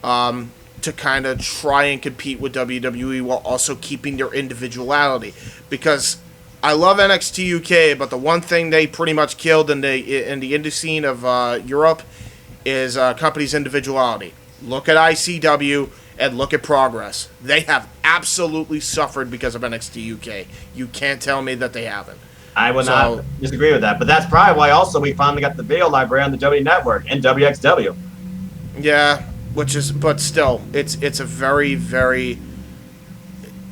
to kind of try and compete with WWE while also keeping their individuality. Because I love NXT UK, but the one thing they pretty much killed in the indie scene of Europe is companies' individuality. Look at ICW and look at Progress. They have absolutely suffered because of NXT UK. You can't tell me that they haven't. I would not disagree with that, but that's probably why also we finally got the video library on the W Network and WXW. Yeah, but still, it's a very, very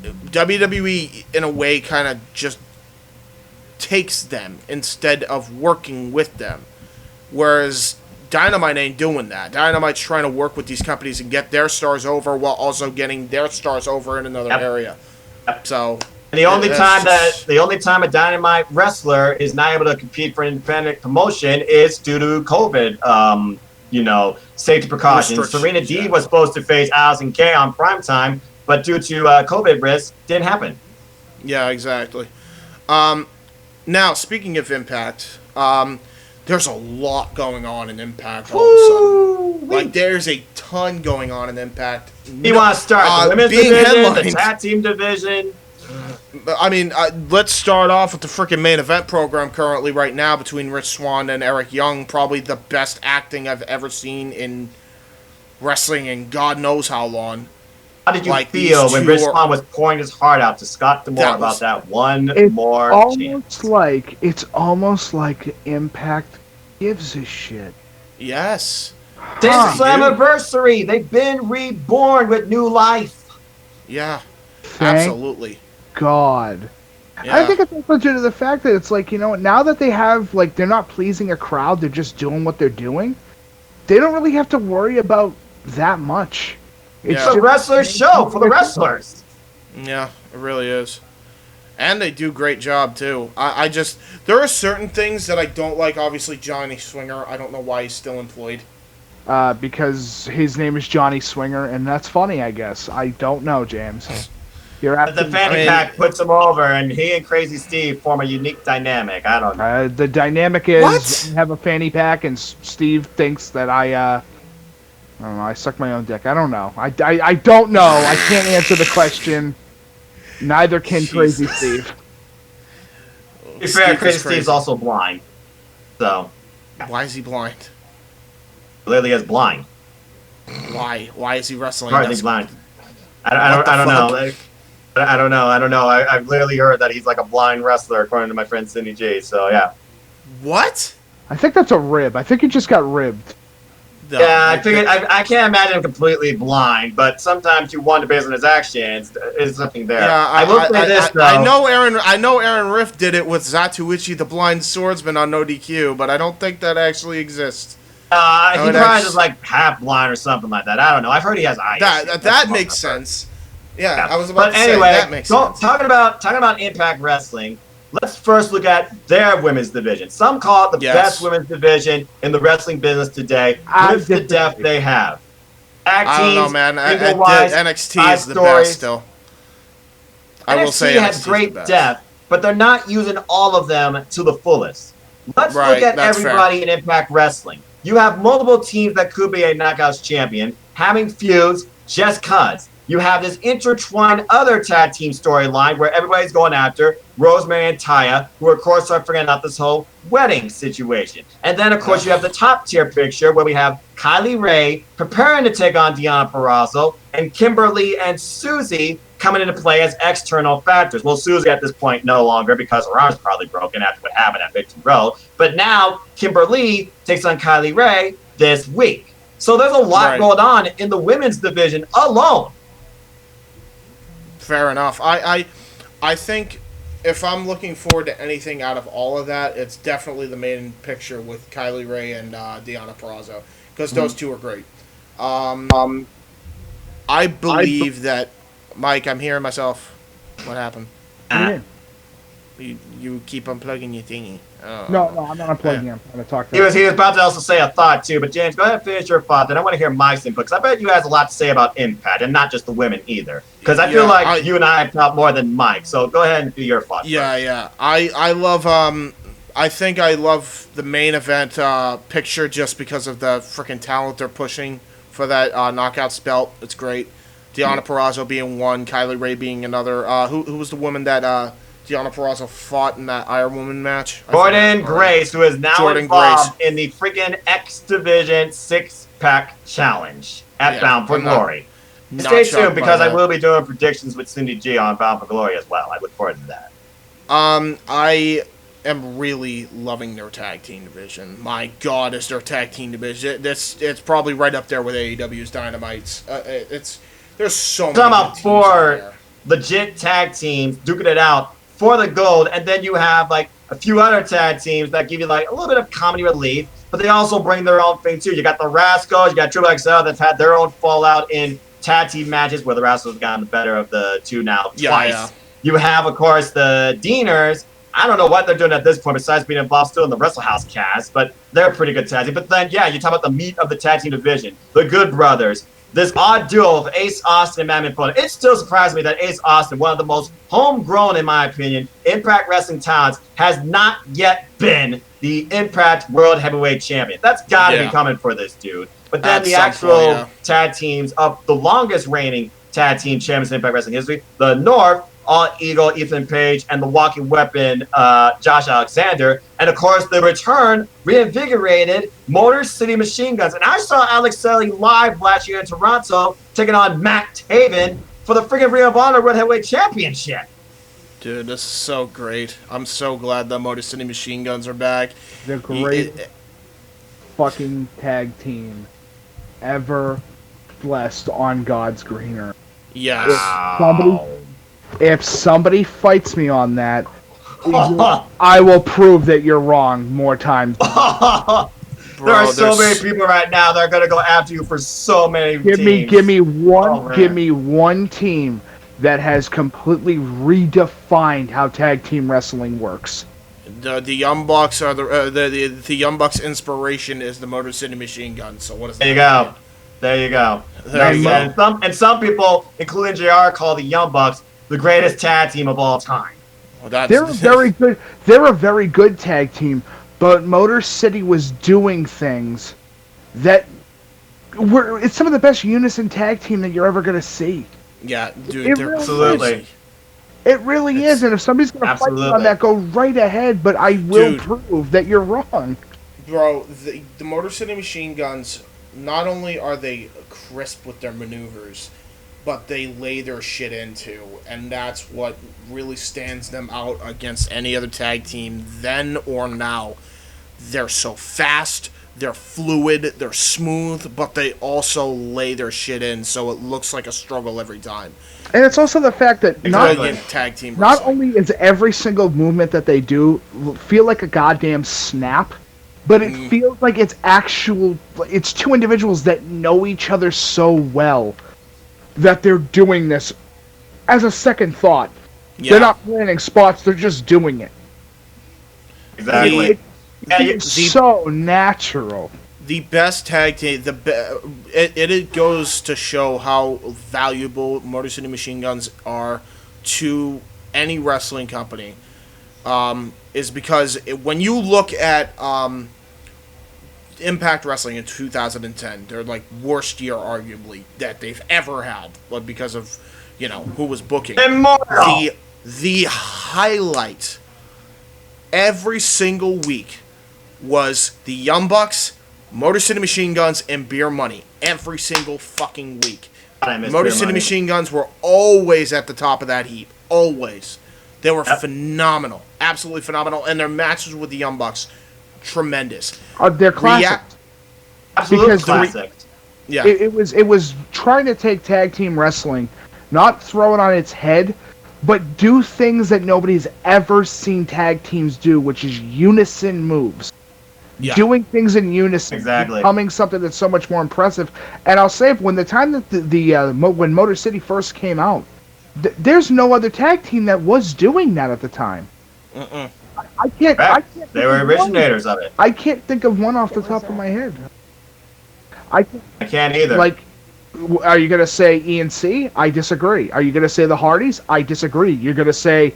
WWE in a way kind of just takes them instead of working with them, whereas Dynamite ain't doing that. Dynamite's trying to work with these companies and get their stars over while also getting their stars over in another area. So, and the only time a Dynamite wrestler is not able to compete for an independent promotion is due to COVID. Safety precautions. Serena Deeb was supposed to face Allison Kay on primetime, but due to COVID risk, didn't happen. Yeah, exactly. Now, speaking of Impact, there's a lot going on in Impact all of a sudden. There's a ton going on in Impact. You want to start the women's division, the tag team division? I mean, let's start off with the freaking main event program currently right now between Rich Swann and Eric Young. Probably the best acting I've ever seen in wrestling in God knows how long. How did you feel when Rich Swann was pouring his heart out to Scott D'Amore about that one more chance? It's almost like Impact gives a shit. Yes. This Slammiversary, they've been reborn with new life. Yeah. Thank absolutely. God. Yeah. I think it's also due to the fact that it's now that they have, they're not pleasing a crowd, they're just doing what they're doing. They don't really have to worry about that much. It's a wrestler's show for the wrestlers. Yeah, it really is. And they do a great job, too. I just... There are certain things that I don't like. Obviously, Johnny Swinger. I don't know why he's still employed. Because his name is Johnny Swinger, and that's funny, I guess. I don't know, James. You're But the asking. fanny pack puts him over, and he and Crazy Steve form a unique dynamic. I don't know. The dynamic is What? I have a fanny pack, and Steve thinks that I don't know. I suck my own dick. I don't know. I don't know. I can't answer the question. Neither can Crazy Jesus. Steve. To be fair, Steve Crazy is crazy. Steve's also blind. So, Why is he blind? Lily is blind. Why? Why is he wrestling? Hardly That's- blind. I don't know. fuck? I don't know. I've literally heard that he's like a blind wrestler, according to my friend Cindy G. So, yeah. What? I think that's a rib. I think he just got ribbed. No, Yeah, I like, figured. I can't imagine him completely blind, but sometimes you wonder based on his actions, is something there. Yeah, I will say this though. I know Aaron Riff did it with Zatuichi, the blind swordsman, on No DQ, but I don't think that actually exists. He probably that's- just like half blind or something like that. I don't know. I've heard he has eyes. That makes sense. Yeah, I was about But to say anyway, that makes sense. talking about Impact Wrestling, let's first look at their women's division. Some call it the Yes. best women's division in the wrestling business today. I With the disagree. depth they have. Tag I don't know, teams, man. single-wise, NXT side is the stories. best still. I will say NXT NXT has is great the best. depth, but they're not using all of them to the fullest. Let's Right, look at that's everybody in Impact Wrestling. You have multiple teams that could be a Knockouts champion, having feuds just cuz. You have this intertwined other tag team storyline where everybody's going after Rosemary and Taya, who of course are figuring out this whole wedding situation. And then of course you have the top tier picture where we have Kylie Ray preparing to take on Deonna Purrazzo, and Kimberly and Susie coming into play as external factors. Well, Susie at this point no longer because her arm's probably broken after what happened at Victory Road. But now Kimberly takes on Kylie Ray this week. So there's a lot Right. going on in the women's division alone. Fair enough. I think if I'm looking forward to anything out of all of that, it's definitely the main picture with Kylie Ray and Deonna Purrazzo, because those two are great. I believe that, Mike, I'm hearing myself. What happened? What do you mean? You keep unplugging your thingy. Oh. No, I'm not unplugging him. I'm going to talk to He was about to also say a thought too, but James, go ahead and finish your thought. Then I want to hear Mike's input because I bet you has a lot to say about Impact and not just the women either. Because I feel Yeah, like you and I have talked more than Mike. So go ahead and do your thought. Yeah. I love I think I love the main event picture just because of the freaking talent they're pushing for that Knockouts belt. It's great. Deonna Purrazzo being one, Kylie Ray being another. Who was the woman that Deonna Purrazzo fought in that Iron Woman match? Jordan Grace, who is now Jordan involved in the freaking X Division 6-pack challenge at Bound for I'm not- Glory. not Stay shocked tuned by because I that. will be doing predictions with Cindy G on Bound for Glory as well. I look forward to that. I am really loving their tag team division. My God, is their tag team division? It's probably right up there with AEW's Dynamites. There's so many. Talking about good teams out four there. legit tag teams duking it out for the gold, and then you have like a few other tag teams that give you like a little bit of comedy relief, but they also bring their own thing too. You got the Rascals, you got Triple XL that's had their own fallout in tag team matches where the Rascals have gotten the better of the two now twice. Yeah. You have, of course, the Deaners. I don't know what they're doing at this point besides being involved still in the Wrestle House cast, but they're a pretty good tag team. But then, yeah, you talk about the meat of the tag team division, the Good Brothers, this odd duo of Ace Austin and Matt Mifune. It still surprised me that Ace Austin, one of the most homegrown, in my opinion, Impact Wrestling talents, has not yet been the Impact World Heavyweight Champion. That's got to be coming for this dude. But then At the some actual point, yeah. tag teams of the longest reigning tag team champions in Impact Wrestling history, the North, All Eagle, Ethan Page, and the Walking Weapon, Josh Alexander. And of course, the return, reinvigorated Motor City Machine Guns. And I saw Alex Selly live last year in Toronto taking on Matt Taven for the freaking Ring of Honor World Heavyweight Championship. Dude, this is so great. I'm so glad the Motor City Machine Guns are back. the great fucking tag team ever blessed on God's green earth. Yes. If somebody fights me on that, I will prove that you're wrong more times. There are Bro, so many people right now that are going to go after you for so many teams. Give me one. Oh, man. Give me one team that has completely redefined how tag team wrestling works. The Young Bucks are the Young Bucks inspiration is the Motor City Machine Guns. So what is that? There you go. There you go. And some people, including JR, call the Young Bucks the greatest tag team of all time. Well, they're very good. They're a very good tag team, but Motor City was doing things that were. It's some of the best unison tag team that you're ever gonna see. Yeah, dude, Really absolutely. It really is, and if somebody's going to fight you on that, go right ahead, but I will prove that you're wrong. Bro, the Motor City Machine Guns, not only are they crisp with their maneuvers, but they lay their shit into, and that's what really stands them out against any other tag team then or now. They're so fast, they're fluid, they're smooth, but they also lay their shit in, so it looks like a struggle every time. And it's also the fact that not only is every single movement that they do feel like a goddamn snap, but it feels like it's two individuals that know each other so well that they're doing this as a second thought. Yeah. They're not planning spots, they're just doing it. Exactly. It's so natural. The best tag team, it goes to show how valuable Motor City Machine Guns are to any wrestling company. Is because when you look at Impact Wrestling in 2010, their like worst year arguably that they've ever had, but because of who was booking. Immortal. The highlight every single week was the Young Bucks, Motor City Machine Guns, and Beer Money every single fucking week. Motor City Machine Guns were always at the top of that heap. Always. They were phenomenal. Absolutely phenomenal. And their matches with the Young Bucks, tremendous. They're classic. Absolutely classic. Yeah. It was trying to take tag team wrestling, not throw it on its head, but do things that nobody's ever seen tag teams do, which is unison moves. Yeah. Doing things in unison, becoming something that's so much more impressive. And I'll say, when when Motor City first came out, there's no other tag team that was doing that at the time. I can't. They were originators of it. I can't think of one off the top of my head. I can't either. Like, are you gonna say ENC? I disagree. Are you gonna say the Hardys? I disagree. You're gonna say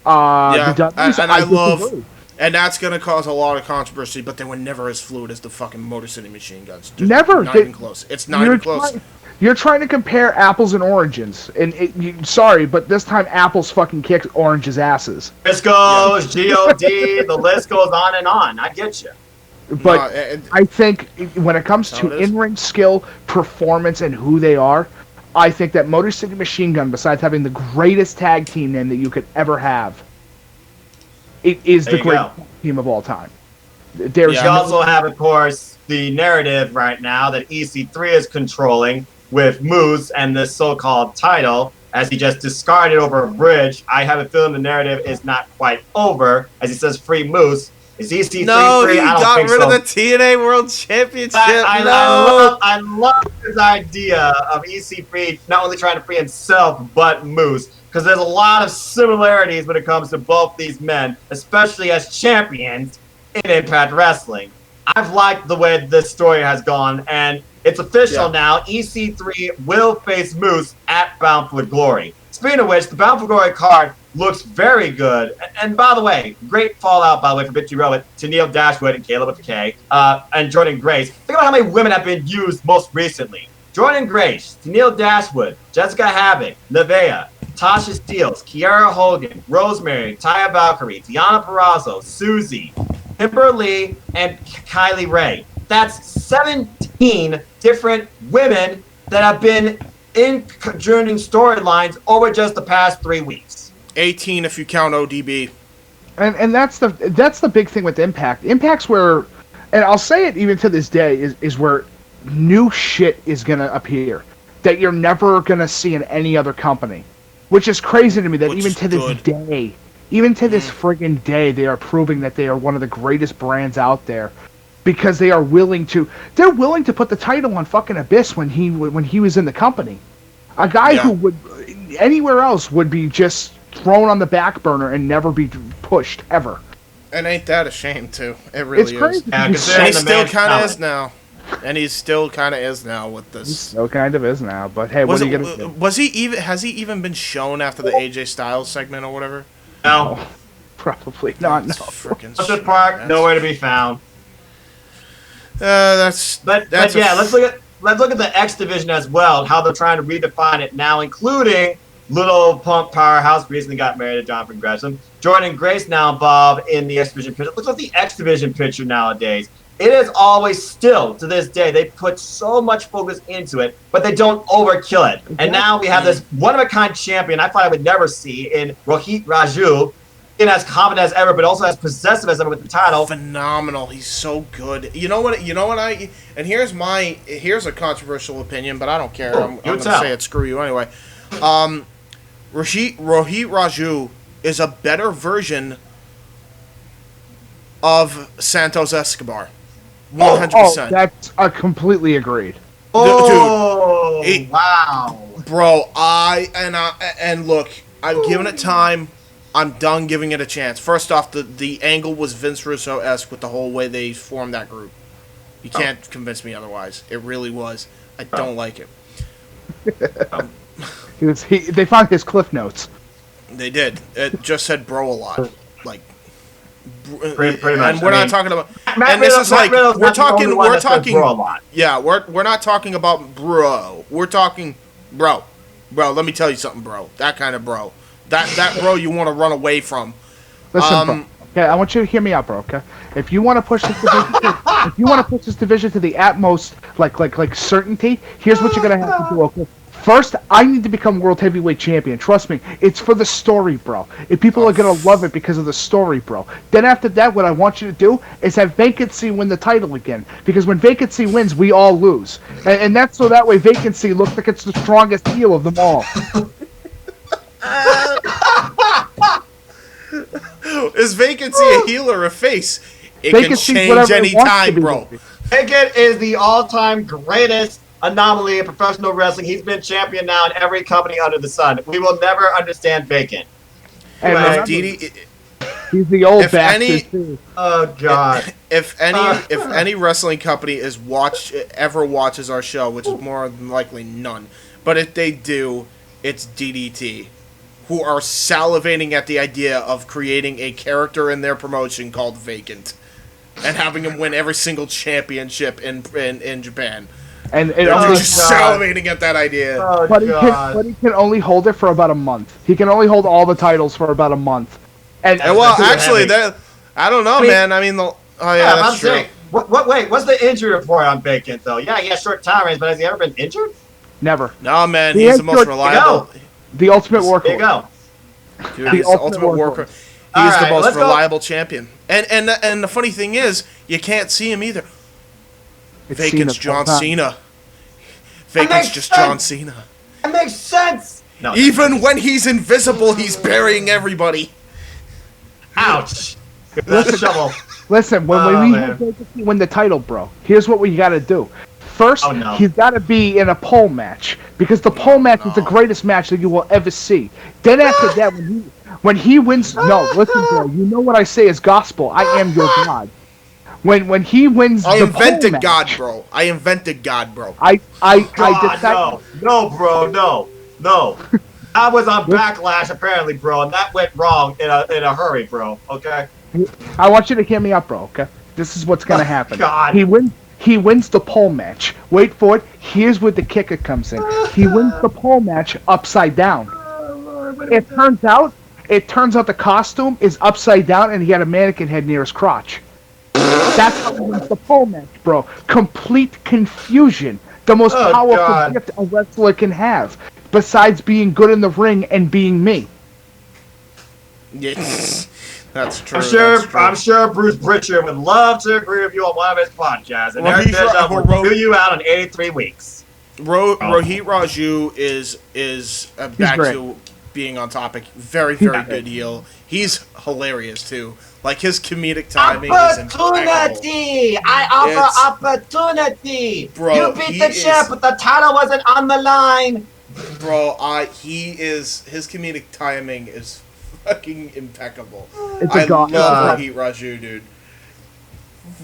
the Dudleys? And I love. And that's going to cause a lot of controversy, but they were never as fluid as the fucking Motor City Machine Guns. Never. Not even close. It's not even close. You're trying to compare apples and oranges. And sorry, but this time apples fucking kick oranges' asses. Briscoes, G.O.D., the list goes on and on. I get you. But I think when it comes to in-ring skill, performance, and who they are, I think that Motor City Machine Gun, besides having the greatest tag team name that you could ever have, it is the greatest team of all time. You also have, of course, the narrative right now that EC3 is controlling with Moose and the so-called title, as he just discarded over a bridge. I have a feeling the narrative is not quite over, as he says, free Moose. Is EC3 no, free? he got rid of the TNA World Championship. I love his idea of EC3 not only trying to free himself, but Moose. Because there's a lot of similarities when it comes to both these men, especially as champions in Impact Wrestling. I've liked the way this story has gone, and it's official now. EC3 will face Moose at Bound for Glory. Speaking of which, the Bound for Glory card looks very good. And by the way, great fallout, by the way, for Victory Road to Neil Dashwood and Caleb with the K, and Jordan Grace. Think about how many women have been used most recently. Jordan Grace, Tennille Dashwood, Jessica Havoc, Nevaeh, Tasha Steeles, Kiera Hogan, Rosemary, Taya Valkyrie, Deonna Purrazzo, Susie, Kimberly, and Kylie Ray. That's 17 different women that have been in joining storylines over just the past 3 weeks. 18 if you count ODB. And that's the big thing with Impact. Impact's where, and I'll say it even to this day, is where new shit is going to appear that you're never going to see in any other company. Which is crazy to me that even to this friggin' day, they are proving that they are one of the greatest brands out there, because they're willing to put the title on fucking Abyss when he was in the company. A guy who anywhere else would be just thrown on the back burner and never be pushed ever. And ain't that a shame too? It really It's crazy. is. Yeah, And he considering the still man's kind of talent. is now. And he still kind of is now with He this. still kind of is now, but hey, what are you gonna do? Was he even? Has he even been shown after the AJ Styles segment or whatever? No. Probably not. No. Freaking. Sunset Park, nowhere to be found. That's. But that's yeah, let's look at the X division as well, and how they're trying to redefine it now, including Little Punk Powerhouse recently got married to Jonathan Gresham. Jordan Grace now, Bob, in the X division picture. Look at the X division picture nowadays. It is always still, to this day, they put so much focus into it, but they don't overkill it. And now we have this one-of-a-kind champion I thought I would never see in Rohit Raju, in as confident as ever, but also as possessive as ever with the title. Phenomenal. He's so good. You know what? And here's a controversial opinion, but I don't care. I'm going to say it. Screw you anyway. Rohit Raju is a better version of Santos Escobar. 100%. Oh, that's completely agreed. Oh, Dude, wow. Bro, and look, I've given it time. I'm done giving it a chance. First off, the angle was Vince Russo-esque with the whole way they formed that group. You can't convince me otherwise. It really was. I don't like it. They found his cliff notes. They did. It just said bro a lot. Like, Pretty much. and we're not talking about. Matt And this Riddle's- is like Matt Riddle's we're not the only talking. one We're that says talking. bro a lot. Yeah, we're not talking about bro. We're talking bro. Bro, let me tell you something, bro. That kind of bro. That bro you want to run away from. Listen, bro. Okay, I want you to hear me out, bro. Okay, if you want to push this division, to the utmost, like certainty, here's what you're gonna have to do. Okay, first, I need to become world heavyweight champion. Trust me, it's for the story, bro. If people are gonna love it because of the story, bro. Then after that, what I want you to do is have Vacancy win the title again, because when Vacancy wins, we all lose, and that's so that way Vacancy looks like it's the strongest heel of them all. Is Vacancy a heel or a face? It Vacancy's can change whatever it any wants to time, be, bro. baby. Pickett is the all-time greatest anomaly in professional wrestling. He's been champion now in every company under the sun. We will never understand Bacon. And Right. remember, Didi, he's the old if bastard any- too. Oh, God. if any wrestling company ever watches our show, which is more than likely none, but if they do, it's DDT, who are salivating at the idea of creating a character in their promotion called Vacant, and having him win every single championship in Japan. And it They're only, just God. salivating at that idea. Oh, but God. he can only hold it for about a month. He can only hold all the titles for about a month. And And well, That's actually, heavy. that I don't know, I mean- man. I mean, I'm that's true. saying, wait, what's the injury report on Bacon, though? Yeah, he has short time range, but has he ever been injured? never. No, man, He he's has the most good- reliable. The ultimate There you workhorse. go. Dude, he's the ultimate worker. He's All the right, most let's go. reliable champion. And the funny thing is, you can't see him either. It's Vacant's Cena John full time. Cena. That Vacant's makes just sense. John Cena. That makes sense. No. Even when he's invisible, he's burying everybody. Ouch. That shovel. Listen, when Oh, we man. have Vacancy win the title, bro, here's what we got to do. First, Oh, no. he's got to be in a pole match, because the pole match is the greatest match that you will ever see. Then after that, when he wins, no, listen, bro, you know what I say is gospel. I am your God. When he wins, I the pole invented match, God, bro. I invented God, bro. I God, decided. no, bro, no. I was on Backlash apparently, bro, and that went wrong in a hurry, bro. Okay. I want you to hear me out, bro. Okay, this is what's gonna happen. God. He wins the pole match. Wait for it. Here's where the kicker comes in. He wins the pole match upside down. It turns out the costume is upside down, and he had a mannequin head near his crotch. That's how he wins the pole match, bro. Complete confusion. The most Oh, powerful God. gift a wrestler can have, besides being good in the ring and being me. Yes. That's true. I'm sure Bruce Pritchard would love to agree with you on one of his podcasts, and Well, Eric he's Bischoff right. will do you out in 83 weeks. Rohit Raju is back great. to being on topic. Very, very good heel. He's hilarious too. Like his comedic timing is impeccable. Opportunity! I offer opportunity! Bro, You beat he the is- champ, but the title wasn't on the line. Bro, his comedic timing is fucking impeccable. It's I a god. love Rohit Raju, dude.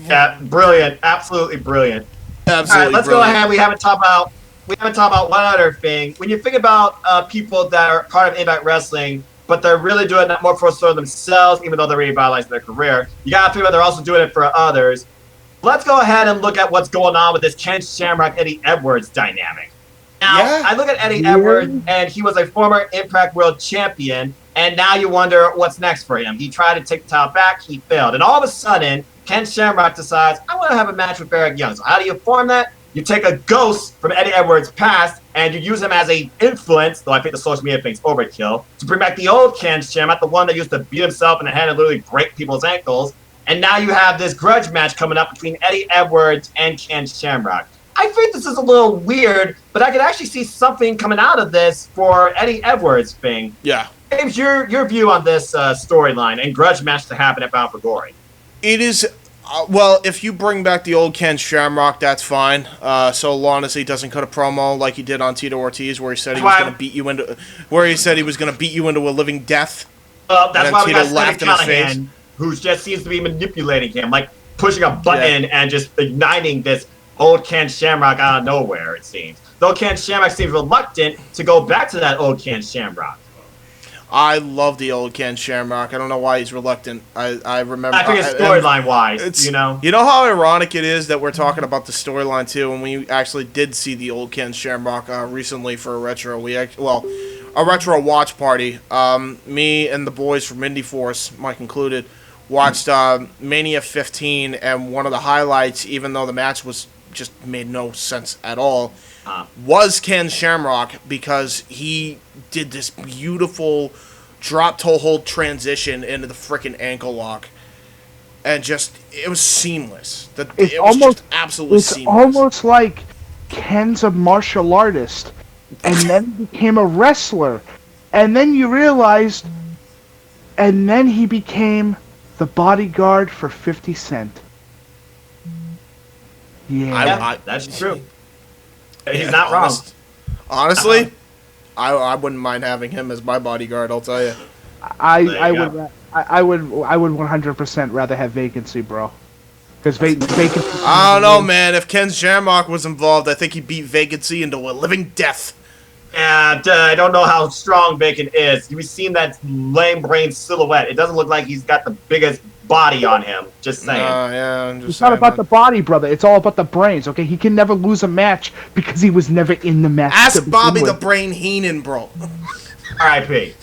Yeah, brilliant, absolutely brilliant. Absolutely. All right, let's brilliant. go ahead. We haven't talked about one other thing. When you think about people that are part of Impact Wrestling, but they're really doing that more for sort of themselves, even though they're revitalizing their career, you gotta think about they're also doing it for others. Let's go ahead and look at what's going on with this Ken Shamrock Eddie Edwards dynamic. Now, Yeah. I look at Eddie Yeah. Edwards, and he was a former Impact World Champion, and now you wonder what's next for him. He tried to take the title back, he failed, and all of a sudden, Ken Shamrock decides, I want to have a match with Eric Young. So how do you form that? You take a ghost from Eddie Edwards' past, and you use him as a influence, though I think the social media thing's overkill, to bring back the old Ken Shamrock, the one that used to beat himself in the head and literally break people's ankles. And now you have this grudge match coming up between Eddie Edwards and Ken Shamrock. I think this is a little weird, but I could actually see something coming out of this for Eddie Edwards thing. Yeah. James, your view on this storyline and grudge match to happen at Bound for Glory? It is. Well, if you bring back the old Ken Shamrock, that's fine. So long as he doesn't cut a promo like he did on Tito Ortiz, where he said he was going to beat you into, a living death. Well, that's And why we Tito got laughed in his face. Callahan, who just seems to be manipulating him, like pushing a button and just igniting this old Ken Shamrock out of nowhere, it seems. Though Ken Shamrock seems reluctant to go back to that old Ken Shamrock. I love the old Ken Shamrock. I don't know why he's reluctant. I remember. I think it's storyline-wise, you know? You know how ironic it is that we're talking about the storyline, too, and we actually did see the old Ken Shamrock recently for a retro. A retro watch party. Me and the boys from Indie Force, Mike included, watched Mania 15, and one of the highlights, even though the match was just made no sense at all, was Ken Shamrock, because he did this beautiful drop toe hold transition into the freaking ankle lock, and just it was seamless. It was just absolutely seamless. It's almost like Ken's a martial artist, and then became a wrestler, and then you realized, and then he became the bodyguard for 50 Cent. Yeah, that's true. He's not wrong. Honestly, I wouldn't mind having him as my bodyguard. I'll tell you. I would 100% rather have Vacancy, bro. Because Vacancy. I don't know, man. If Ken Shamrock was involved, I think he beat Vacancy into a living death. And I don't know how strong Bacon is. You've seen that lame brain silhouette. It doesn't look like he's got the biggest body on him. Just saying. It's not about the body, brother. It's all about the brains, okay? He can never lose a match because he was never in the match. Ask Bobby the Brain Heenan, bro. R.I.P.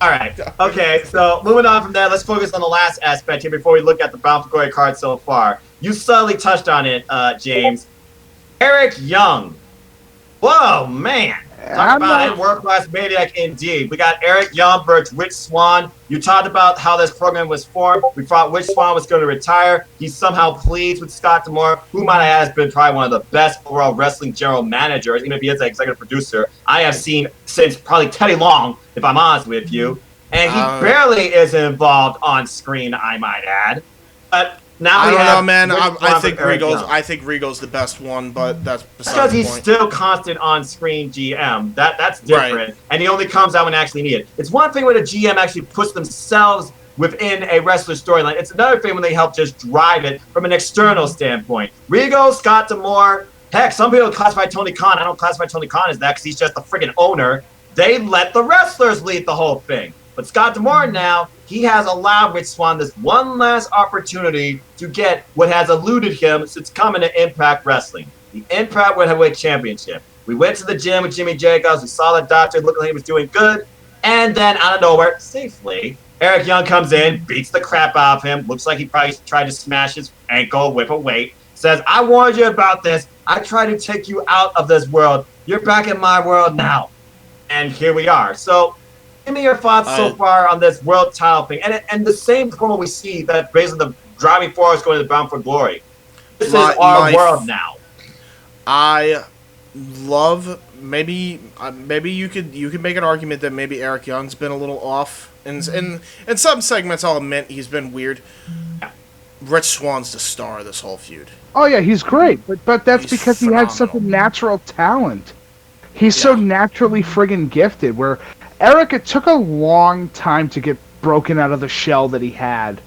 All right. Okay, so moving on from that, let's focus on the last aspect here before we look at the Bound for Glory card so far. You subtly touched on it, James. Eric Young. Whoa, man. Talk about a world-class maniac indeed. We got Eric Young versus Rich Swann. You talked about how this program was formed. We thought Rich Swann was going to retire. He somehow pleads with Scott D'Amore, who might have has been probably one of the best overall wrestling general managers, even if he is an executive producer, I have seen since probably Teddy Long, if I'm honest with you. And he barely is involved on screen, I might add. But now I don't know, man. I think Regal's the best one, but that's beside because the he's point. still constant on-screen GM. That's different, Right. And he only comes out when actually needed. It's one thing when a GM actually puts themselves within a wrestler storyline. It's another thing when they help just drive it from an external standpoint. Regal, Scott D'Amore, heck, some people classify Tony Khan. I don't classify Tony Khan as that because he's just the freaking owner. They let the wrestlers lead the whole thing. But Scott D'Amore now, he has allowed Rich Swann this one last opportunity to get what has eluded him since coming to Impact Wrestling, the Impact World Heavyweight Championship. We went to the gym with Jimmy Jacobs. We saw the doctor look like he was doing good. And then out of nowhere, safely, Eric Young comes in, beats the crap out of him. Looks like he probably tried to smash his ankle with a weight. Says, I warned you about this. I tried to take you out of this world. You're back in my world now. And here we are. So give me your thoughts so far on this world title thing. And the same promo we see that basically the driving force going to the Bound for Glory. This is our world now. I love maybe you could make an argument that maybe Eric Young's been a little off. In some segments, I'll admit he's been weird. Rich Swann's the star of this whole feud. Oh yeah, he's great, but that's He's because he has such a phenomenal. natural talent. He's so naturally friggin' gifted. Where Eric, it took a long time to get broken out of the shell that he had,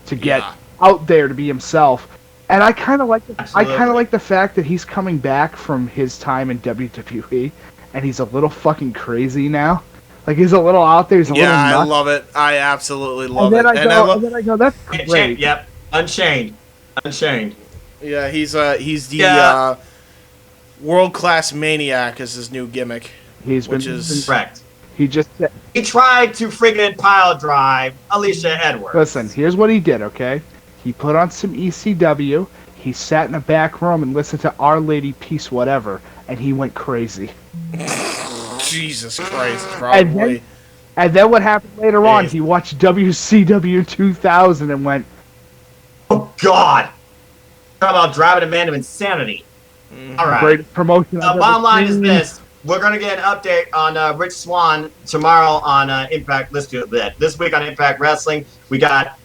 to get out there to be himself. And I kind of like the fact that he's coming back from his time in WWE, and he's a little fucking crazy now. Like, he's a little out there. He's a little nuts. I love it. I absolutely love it. And then I go, that's great. Yep, Unchained. Yeah, he's the world-class maniac is his new gimmick. He's been correct. He tried to friggin' pile drive Alicia Edwards. Listen, here's what he did, okay? He put on some ECW, he sat in a back room and listened to Our Lady Peace Whatever, and he went crazy. Jesus Christ, probably. And then what happened later on, he watched WCW 2000 and went, oh, God. Talk about driving a man to insanity. All right. Great promotion. The bottom line is this. We're going to get an update on Rich Swann tomorrow on Impact. Let's do it. This week on Impact Wrestling, we got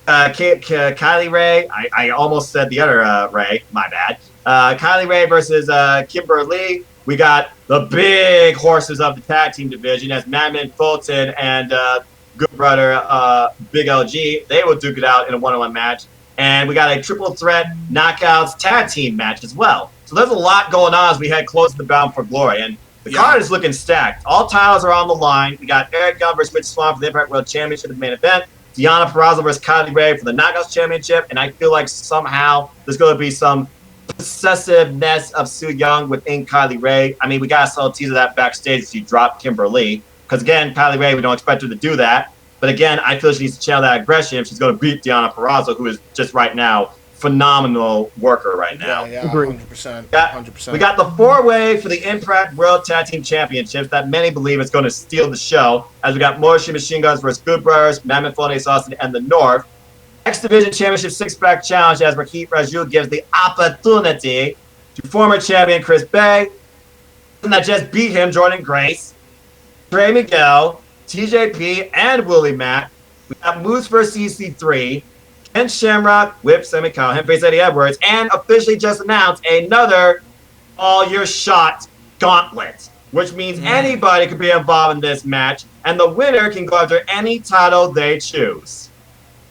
Kylie Ray. I almost said the other Ray. My bad. Kylie Ray versus Kimber Lee. We got the big horses of the tag team division as Madman Fulton and good brother Big LG. They will duke it out in a one-on-one match. And we got a triple threat knockouts tag team match as well. So there's a lot going on as we head close to the Bound for Glory. And the card is looking stacked. All titles are on the line. We got Eric Gunn versus Rich Swann for the Impact World Championship in the main event. Deonna Purrazzo versus Kylie Ray for the Knockouts Championship. And I feel like somehow there's going to be some possessiveness of Su Yung within Kylie Ray. I mean, we got to sell a teaser of that backstage as she dropped Kimber Lee. Because, again, Kylie Ray, we don't expect her to do that. But, again, I feel she needs to channel that aggression if she's going to beat Deonna Purrazzo, who is just right now phenomenal worker right now. Yeah, 100%. 100%. We got the four-way for the Impact World Tag Team Championships that many believe is going to steal the show, as we got Motion Machine Guns versus Good Brothers, Mammoth Flonase Austin, and the North. X Division Championship Six-Pack Challenge as Rakeem Raju gives the opportunity to former champion Chris Bay, that just beat him, Jordan Grace, Trey Miguel, TJP, and Willie Mack. We got Moose versus EC3, Ken Shamrock, Whip, Sammy Callahan, face Eddie Edwards, and officially just announced another All Your Shot Gauntlet, which means anybody could be involved in this match, and the winner can go after any title they choose.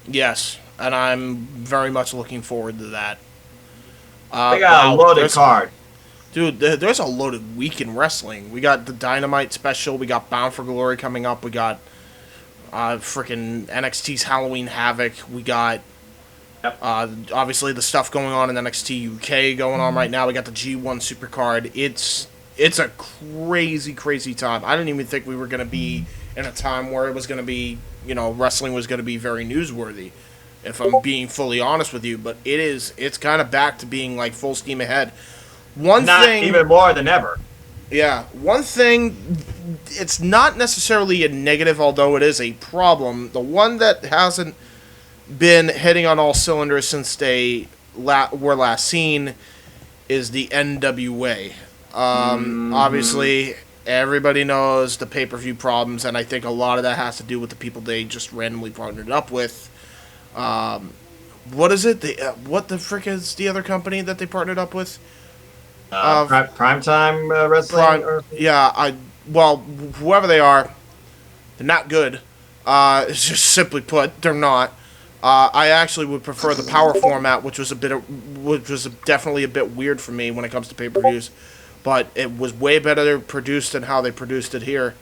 Yes, and I'm very much looking forward to that. They got a loaded card. Dude, there's a loaded week in wrestling. We got the Dynamite special. We got Bound for Glory coming up. We got freaking NXT's Halloween Havoc. We got obviously the stuff going on in NXT UK going on right now. We got the G1 Supercard. It's a crazy, crazy time. I didn't even think we were going to be in a time where it was going to be, wrestling was going to be very newsworthy, if I'm being fully honest with you. But it's kind of back to being like full steam ahead. Not even more than ever. Yeah, one thing, it's not necessarily a negative, although it is a problem. The one that hasn't been hitting on all cylinders since they were last seen is the NWA. Obviously, everybody knows the pay-per-view problems, and I think a lot of that has to do with the people they just randomly partnered up with. What is it? What the frick is the other company that they partnered up with? Primetime Wrestling? Whoever they are, they're not good. It's just simply put, they're not. I actually would prefer the power format, which was definitely a bit weird for me when it comes to pay-per-views, but it was way better produced than how they produced it here.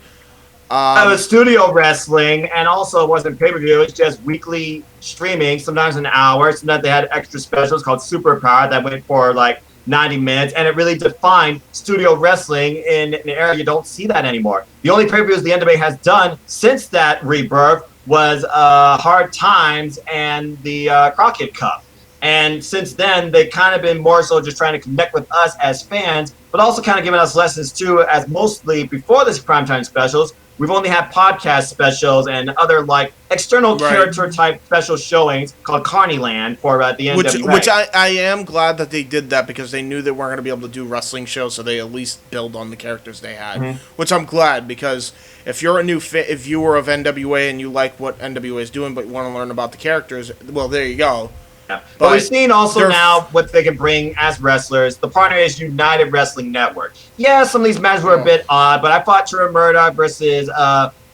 It was studio wrestling, and also it wasn't pay-per-view. It was just weekly streaming, sometimes an hour. Sometimes they had extra specials called Superpower that went for like 90 minutes, and it really defined studio wrestling in an era you don't see that anymore. The only pay-per-views the NWA has done since that rebirth was Hard Times and the Crockett Cup. And since then, they've kind of been more so just trying to connect with us as fans, but also kind of giving us lessons too, as mostly before this primetime specials, we've only had podcast specials and other like external character type special showings called Carneyland for the NWA. Which I am glad that they did that, because they knew they weren't going to be able to do wrestling shows, so they at least build on the characters they had. Which I'm glad, because if you're a new viewer of NWA and you like what NWA is doing, but you want to learn about the characters, well, there you go. Yeah. But we've seen also they're- now what they can bring as wrestlers. The partner is United Wrestling Network. Yeah, some of these matches were a bit odd, but I thought Trevor Murdoch versus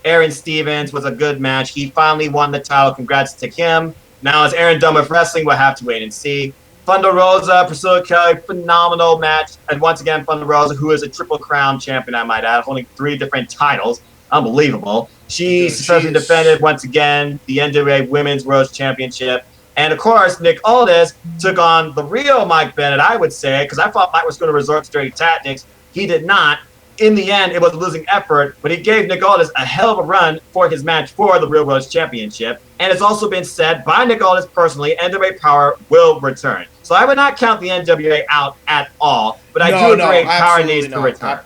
Aaron Stevens was a good match. He finally won the title. Congrats to him. Now, as Aaron done with wrestling, we'll have to wait and see. Thunder Rosa, Priscilla Kelly, phenomenal match. And once again, Thunder Rosa, who is a Triple Crown champion, I might add, holding 3 different titles. Unbelievable. She successfully defended, once again, the NWA Women's World Championship. And, of course, Nick Aldis took on the real Mike Bennett, I would say, because I thought Mike was going to resort to dirty tactics. He did not. In the end, it was a losing effort, but he gave Nick Aldis a hell of a run for his match for the Real World Championship. And it's also been said by Nick Aldis personally, NWA Power will return. So I would not count the NWA out at all, but I do agree Power needs to return.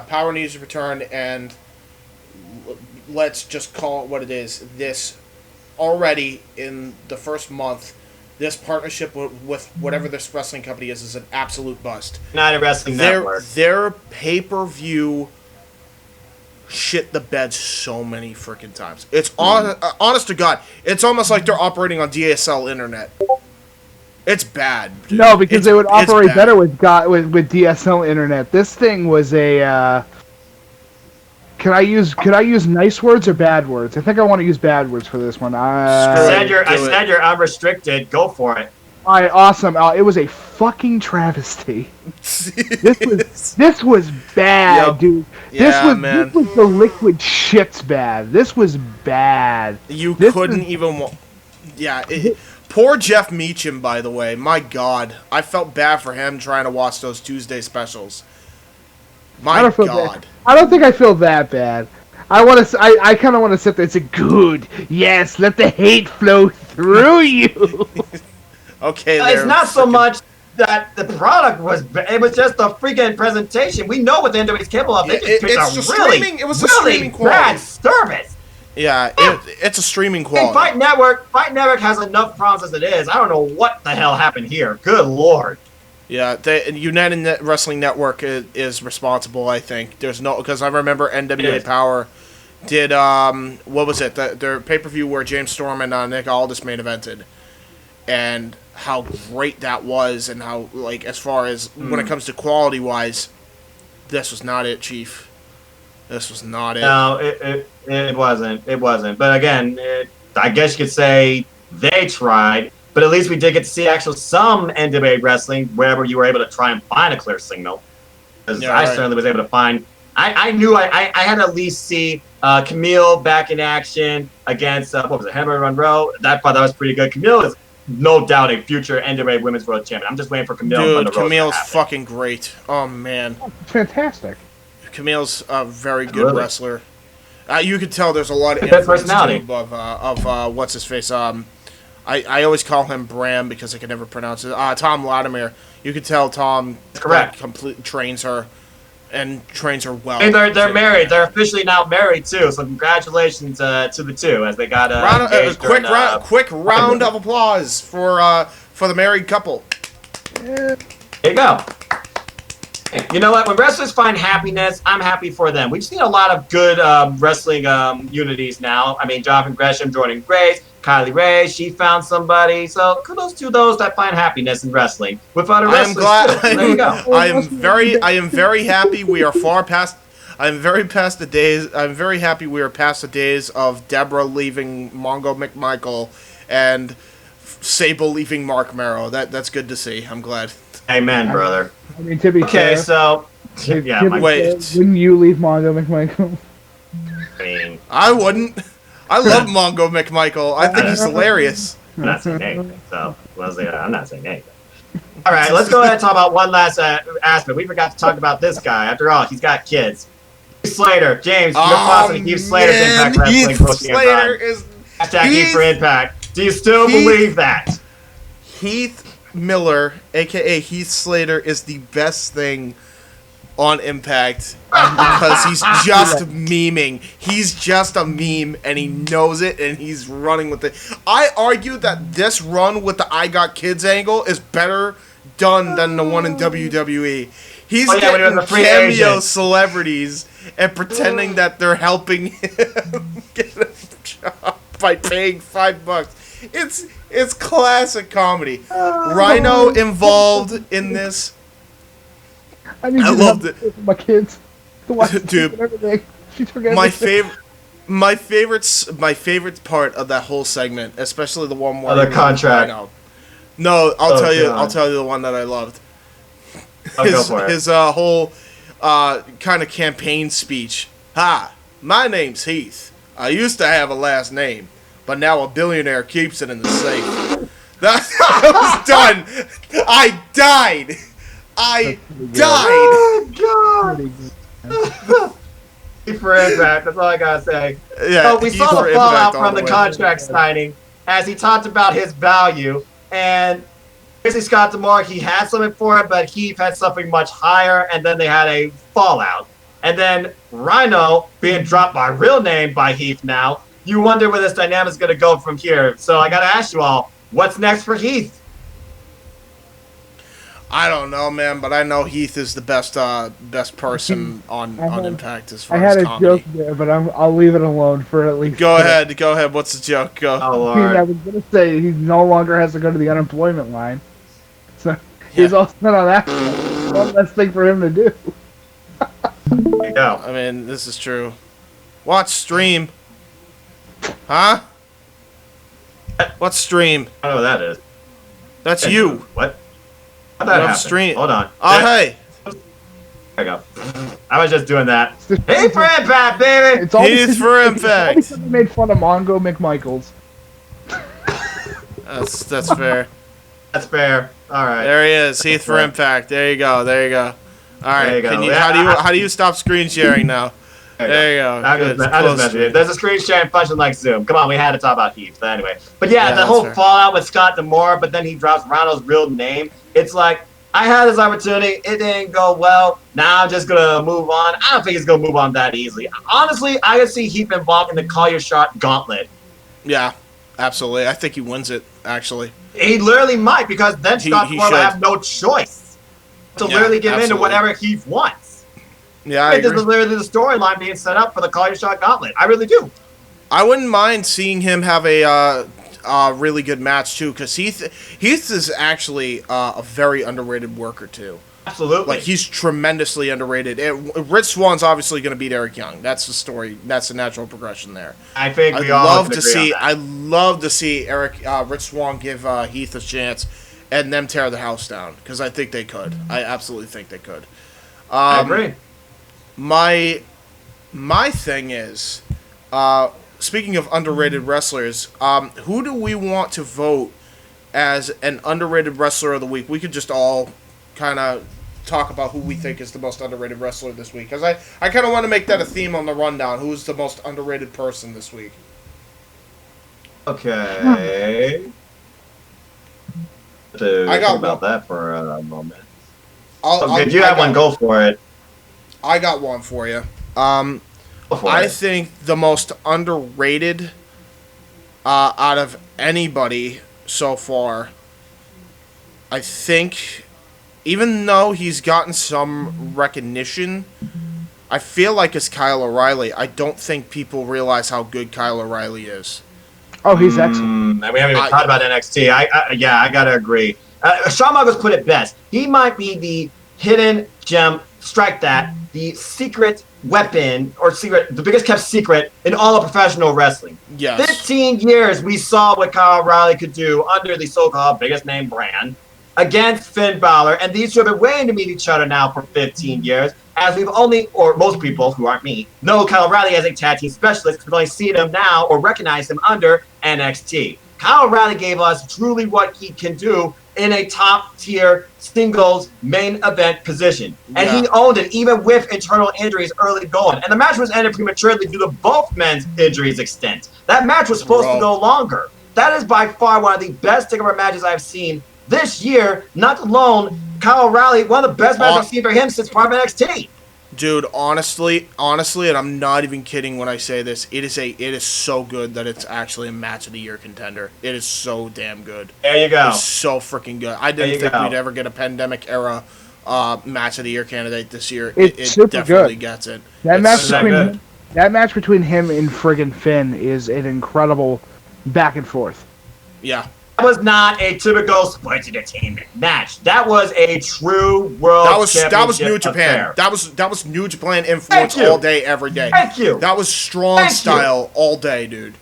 Power needs to return, and let's just call it what it is. This already in the first month, this partnership with whatever this wrestling company is an absolute bust. United Wrestling Network. Their pay-per-view shit the bed so many freaking times. It's honest to God, it's almost like they're operating on DSL internet. It's bad. Dude. No, because they would operate better with DSL internet. This thing was a. Can I use nice words or bad words? I think I want to use bad words for this one. I said you're unrestricted. Go for it. All right, awesome. It was a fucking travesty. this was bad, dude. This was the liquid shits bad. This was bad. Poor Jeff Meacham, by the way. My God, I felt bad for him trying to watch those Tuesday specials. I don't think I feel that bad. I kind of want to sit there and say, "Good, yes, let the hate flow through you." Okay, it's not so much that the product was. It was just the freaking presentation. We know what the NWA is capable of. They just picked a really bad service. Yeah, it's a streaming quality. Fight Network has enough problems as it is. I don't know what the hell happened here. Good Lord. Yeah, the United Wrestling Network is responsible, I think. Because I remember NWA Power did, what was it? Their pay-per-view where James Storm and Nick Aldis main evented. And how great that was, and how, like, as far as when it comes to quality-wise, this was not it, Chief. This was not it. No, it wasn't. It wasn't. But again, I guess you could say they tried. But at least we did get to see some NWA wrestling wherever you were able to try and find a clear signal. Because certainly was able to find. I knew I had to at least see Camille back in action against Henry Monroe. That was pretty good. Camille is no doubt a future NWA Women's World Champion. I'm just waiting for Camille. Dude, Camille's fucking great. Oh man, fantastic. Camille's a very good wrestler. You could tell there's a lot of personality of what's his face. I always call him Bram because I can never pronounce it. Tom Latimer. You could tell Tom completely trains her well. And they're married. They're officially now married too. So congratulations to the two as they got quick round of applause for the married couple. There you go. You know what? When wrestlers find happiness, I'm happy for them. We've seen a lot of good wrestling unities now. I mean, Jonathan Gresham, Jordan Grace, Kylie Ray, she found somebody. So kudos to those that find happiness in wrestling. Without a wrestler, there you go. I am very happy we are far past. I'm very happy we are past the days of Deborah leaving Mongo McMichael and Sable leaving Mark Merrow. That's good to see. I'm glad. Amen, brother. I mean, to be fair, so yeah. Wouldn't you leave Mongo McMichael? I mean, I wouldn't. I love Mongo McMichael. I think he's hilarious. I'm not saying anything. So I'm not saying anything. All right, let's go ahead and talk about one last aspect. We forgot to talk about this guy. After all, he's got kids. Heath Slater, James, your thoughts on Heath Slater's Impact Wrestling Heath Slater is Heath for Impact. Do you still believe that? Heath Miller, aka Heath Slater, is the best thing on Impact because he's just memeing. He's just a meme, and he knows it, and he's running with it. I argue that this run with the I Got Kids angle is better done than the one in WWE. He's getting cameo celebrities and pretending that they're helping him get a job by paying $5. It's classic comedy. Rhino involved in this. I loved it. With my kids. Dude, everything. She took everything. My favorite part of that whole segment, especially the one where the contract. No, I'll tell you the one that I loved. Go for it. His whole kind of campaign speech. Hi, my name's Heath. I used to have a last name, but now a billionaire keeps it in the safe. That was done. I died. Oh, God. For impact, that's all I gotta say. Yeah, so we saw the fallout from the contract signing as he talked about his value, and basically Scott D'Amore, he had something for it, but Heath had something much higher, and then they had a fallout. And then Rhino being dropped by real name by Heath now, you wonder where this dynamic is gonna go from here. So I gotta ask you all, what's next for Heath? I don't know, man, but I know Heath is the best person on Impact as far as comedy. I had a joke there, but I'll leave it alone for at least. Go ahead. What's the joke? Go. Oh, Lord. I was gonna say he no longer has to go to the unemployment line, so he's all set on that. One less thing for him to do. There you go. I mean, this is true. Watch stream. Huh? What stream? I don't know what that is. That's you. What? How'd that happen? Stream. Hold on. Oh, hey. There you go. I was just doing that. Hey, for Impact, baby! It's all He's for Impact. It's all because we made fun of Mongo McMichaels. That's fair. That's fair. All right. There he is. Heath for Impact. There you go. All right. There you go. How do you stop screen sharing now? There you go. I just mentioned it. There's a screen sharing function like Zoom. Come on, we had to talk about Heath. But anyway. But yeah, the whole fallout with Scott D'Amore, but then he drops Rhino's real name. It's like, I had this opportunity. It didn't go well. Now I'm just going to move on. I don't think he's going to move on that easily. Honestly, I could see Heath involved in the Call Your Shot gauntlet. Yeah, absolutely. I think he wins it, actually. He literally might, because then Scott D'Amore will have no choice to literally give in to whatever Heath wants. Yeah, I agree. This is literally the storyline being set up for the Call Your Shot gauntlet. I really do. I wouldn't mind seeing him have a really good match too, because Heath is actually a very underrated worker too. Absolutely, like he's tremendously underrated. Rich Swann's obviously going to beat Eric Young. That's the story. That's the natural progression there. I think I'd love to see Rich Swann give Heath a chance, and them tear the house down, because I think they could. I absolutely think they could. I agree. My thing is, speaking of underrated wrestlers, who do we want to vote as an underrated wrestler of the week? We could just all kind of talk about who we think is the most underrated wrestler this week, because I kind of want to make that a theme on the rundown. Who's the most underrated person this week? Okay. I got about that for a moment. If you have one, go for it. I got one for you. I think the most underrated out of anybody so far, I think, even though he's gotten some recognition, I feel like it's Kyle O'Reilly. I don't think people realize how good Kyle O'Reilly is. Oh, he's excellent. We haven't even talked about NXT. I gotta agree. Shawn Michaels put it best. He might be the hidden gem. Strike that. The secret weapon, or the biggest kept secret in all of professional wrestling. Yes. 15 years we saw what Kyle O'Reilly could do under the so-called biggest name brand against Finn Balor, and these two have been waiting to meet each other now for 15 years, as we've only, or most people who aren't me, know Kyle O'Reilly as a tag team specialist, we've only seen him now or recognize him under NXT. Kyle O'Reilly gave us truly what he can do in a top-tier singles main event position. And he owned it, even with internal injuries early going. And the match was ended prematurely due to both men's injuries extent. That match was supposed to go longer. That is by far one of the best takeover matches I've seen this year. Not alone, Kyle O'Reilly, one of the best matches I've seen for him since part of NXT. Dude, honestly, and I'm not even kidding when I say this, it is so good that it's actually a match of the year contender. It is so damn good. There you go. It's so freaking good. I didn't think we'd ever get a pandemic era match of the year candidate this year. It definitely gets it. That match between him and friggin' Finn is an incredible back and forth. Yeah. That was not a typical sports entertainment match. That was a true world championship that was New Japan. affair. That was New Japan influence all day, every day. Thank you. That was strong style all day, dude.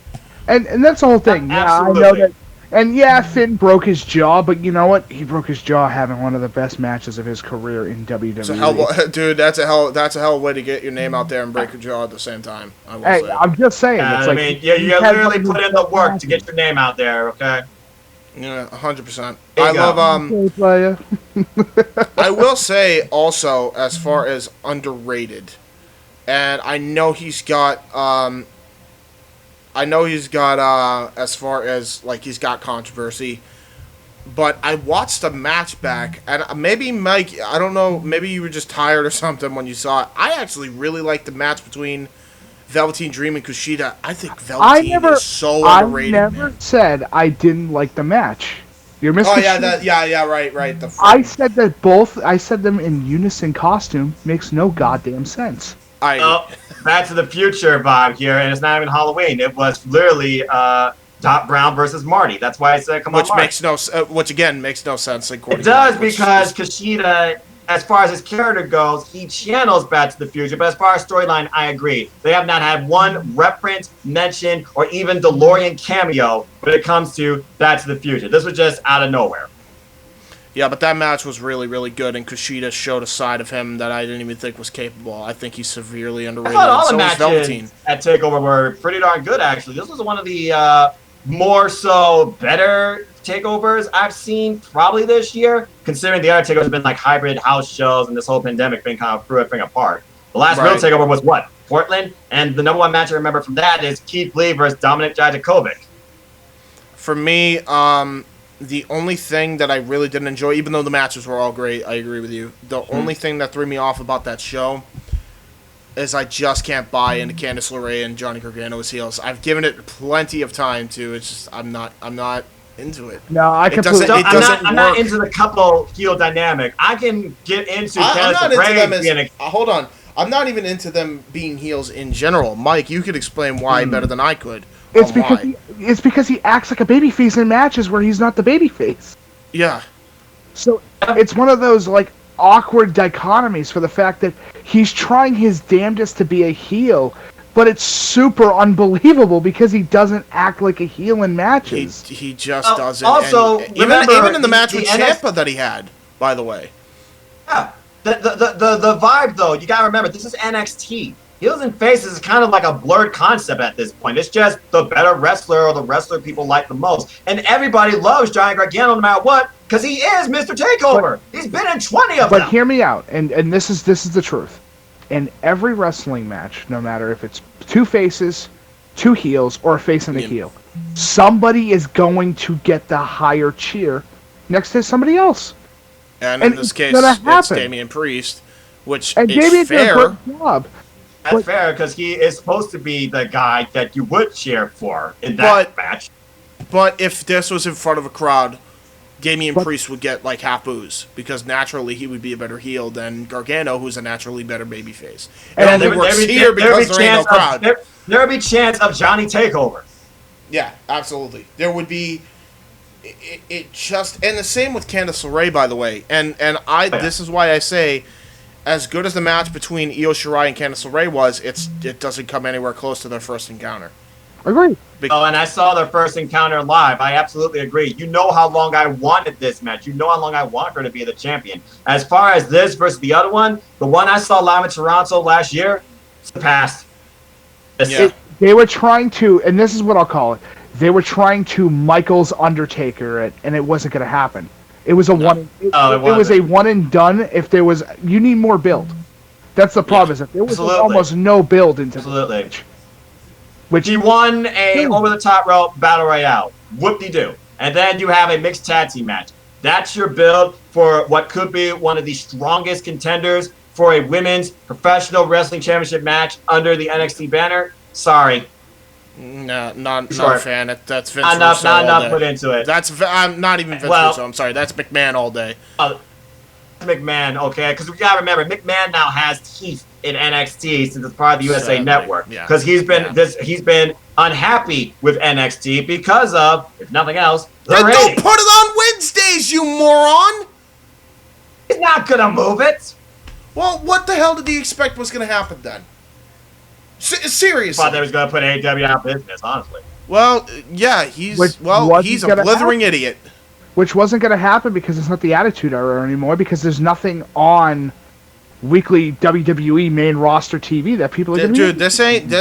And that's the whole thing. Yeah, Absolutely. I know that. And yeah, Finn broke his jaw, but you know what? He broke his jaw having one of the best matches of his career in WWE. Dude, that's a hell of a way to get your name out there and break your jaw at the same time. I will say. I'm just saying. It's I like, mean, you literally put in the work to get your name out there, okay? Yeah, 100%. There you go. I will say also, as far as underrated, and I know he's got as far as like he's got controversy, but I watched the match back, and maybe Mike, I don't know, maybe you were just tired or something when you saw it. I actually really liked the match between Velveteen Dream and Kushida. I think Velveteen is so underrated. I never said I didn't like the match. You're missing. Oh yeah, right. I said that both. I said them in unison costume makes no goddamn sense. Back to the Future vibe here, and it's not even Halloween. It was literally Doc Brown versus Marty. That's why I said, "Come on, Marty." Which again makes no sense. It does because Kushida, as far as his character goes, he channels Back to the Future. But as far as storyline, I agree. They have not had one reference, mention, or even DeLorean cameo when it comes to Back to the Future. This was just out of nowhere. Yeah, but that match was really, really good, and Kushida showed a side of him that I didn't even think was capable. I think he's severely underrated. I thought all the matches at TakeOver were pretty darn good, actually. This was one of the more so better TakeOvers I've seen probably this year, considering the other TakeOvers have been like hybrid house shows and this whole pandemic thing kind of threw everything apart. The last real TakeOver was what? Portland? And the number one match I remember from that is Keith Lee versus Dominik Dijakovic. For me, the only thing that I really didn't enjoy, even though the matches were all great, I agree with you. The only thing that threw me off about that show is I just can't buy into Candice LeRae and Johnny Gargano as heels. I've given it plenty of time to. It's just I'm not into it. No, I completely. I'm not into the couple heel dynamic. I can get into Candice LeRae. Hold on. I'm not even into them being heels in general. Mike, you could explain why better than I could. It's because he acts like a babyface in matches where he's not the babyface. Yeah. So it's one of those like awkward dichotomies for the fact that he's trying his damnedest to be a heel, but it's super unbelievable because he doesn't act like a heel in matches. He just doesn't. Also, even in the match with Ciampa that he had, by the way. Yeah. The vibe though, you gotta remember this is NXT. Heels and faces is kind of like a blurred concept at this point. It's just the better wrestler or the wrestler people like the most. And everybody loves Johnny Gargano no matter what, because he is Mr. Takeover. He's been in 20 of them. But hear me out, and this is the truth. In every wrestling match, no matter if it's two faces, two heels, or a face and a heel, somebody is going to get the higher cheer next to somebody else. And in this case, it's Damian Priest, which is fair. That's fair, because he is supposed to be the guy that you would cheer for in that match. But if this was in front of a crowd, Damian Priest would get like half boos, because naturally he would be a better heel than Gargano, who's a naturally better babyface. It only works here because there ain't no crowd. There would be chance of Johnny Takeover. Yeah, absolutely. There would be. It just, and the same with Candice LeRae, by the way. And this is why I say, as good as the match between Io Shirai and Candice LeRae was, it doesn't come anywhere close to their first encounter. Agree. And I saw their first encounter live. I absolutely agree. You know how long I wanted this match. You know how long I want her to be the champion. As far as this versus the other one, the one I saw live in Toronto last year, surpassed. They were trying to, and this is what I'll call it, they were trying to Michaels Undertaker it, and it wasn't going to happen. It was a one. It was a one and done. If there was, you need more build. That's the problem. Is that there was almost no build into the match. Which he won a over the top rope battle royale. Whoop-de-doo. And then you have a mixed tag team match. That's your build for what could be one of the strongest contenders for a women's professional wrestling championship match under the NXT banner. Sorry. No, not a fan. That's Vince Russo. Not enough put into it. I'm not even Vince Russo. I'm sorry. That's McMahon all day. McMahon, okay? Because we gotta remember, McMahon now has teeth in NXT since it's part of the USA Sadly, Network. yeah. Because he's been unhappy with NXT because of, if nothing else, the Then don't ratings. put it on Wednesdays, you moron! He's not gonna move it. Well, what the hell did he expect was going to happen then? Seriously. I thought they was gonna put AEW out of business, honestly. Well, yeah, he's Which a wasn't gonna blithering happen. idiot. Which wasn't going to happen because it's not the Attitude Era anymore, because there's nothing on weekly WWE main roster TV that people are going to Dude, this ain't.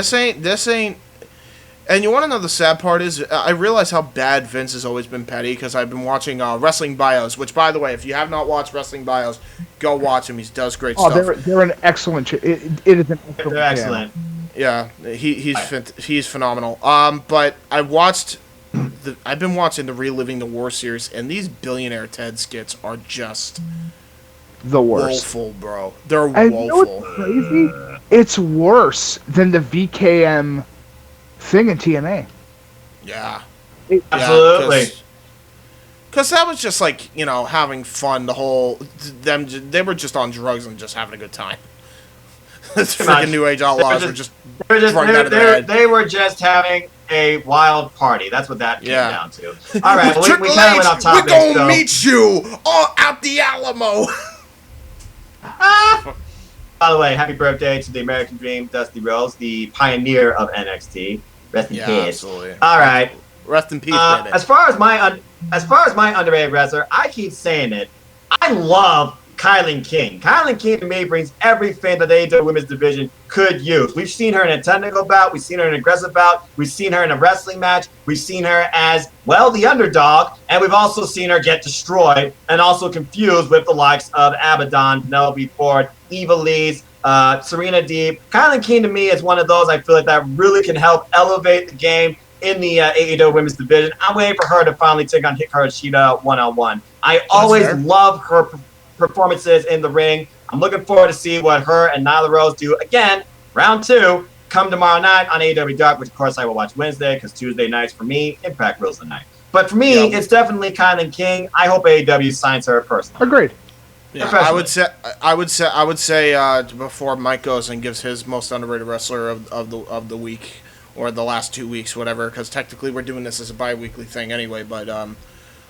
And you want to know the sad part is, I realize how bad Vince has always been petty because I've been watching Wrestling Bios, which, by the way, if you have not watched Wrestling Bios, go watch him. He does great stuff. They're an excellent. It is an excellent. They're excellent. Yeah, he's phenomenal. But I've been watching the Reliving the War series, and these Billionaire Ted skits are just The worst. woeful, bro. They're And you know woeful. what's crazy? It's worse than the VKM thing in TNA. Yeah. Absolutely. Because that was just like, having fun. They were just on drugs and just having a good time. The freaking New Age Outlaws were just drunk out of their head. They were just having a wild party. That's what that came down to. All right, With well, we Triple kind of H, went off topic. we're gonna meet you all at the Alamo. By the way, happy birthday to the American Dream, Dusty Rhodes, the pioneer of NXT. Rest in peace. Absolutely. All right. Rest in peace, baby. As far as my underrated wrestler, I keep saying it. I love Kylan King. Kylan King to me brings everything that the AEW Women's Division could use. We've seen her in a technical bout. We've seen her in an aggressive bout. We've seen her in a wrestling match. We've seen her as, well, the underdog. And we've also seen her get destroyed and also confused with the likes of Abaddon, Penelope Ford, Eva Lee's, Serena Deeb. Kylan King to me is one of those I feel like that really can help elevate the game in the AEW Women's Division. I'm waiting for her to finally take on Hikaru Shida one-on-one. I always love her performances in the ring. I'm looking forward to see what her and Nyla Rose do again. Round 2 come tomorrow night on AEW Dark, which of course I will watch Wednesday because Tuesday nights for me, Impact rules the night. But for me, it's definitely Kylan King. I hope AEW signs her personally. Agreed. Yeah, I would say before Mike goes and gives his most underrated wrestler of the week or the last 2 weeks, whatever, because technically we're doing this as a bi-weekly thing anyway. But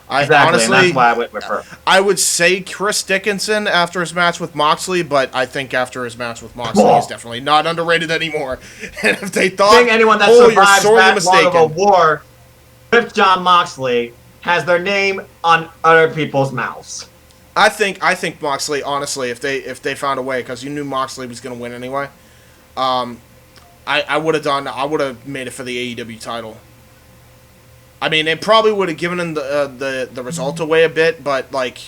Exactly, and that's why I went with her. I would say Chris Dickinson after his match with Moxley, but I think after his match with Moxley, he's definitely not underrated anymore. And if they thought, I think anyone that you're survives sorely that mistaken. long of a war with John Moxley has their name on other people's mouths. I think Moxley, honestly, if they found a way, because you knew Moxley was going to win anyway, I would have made it for the AEW title. I mean, it probably would have given him the result away a bit, but like,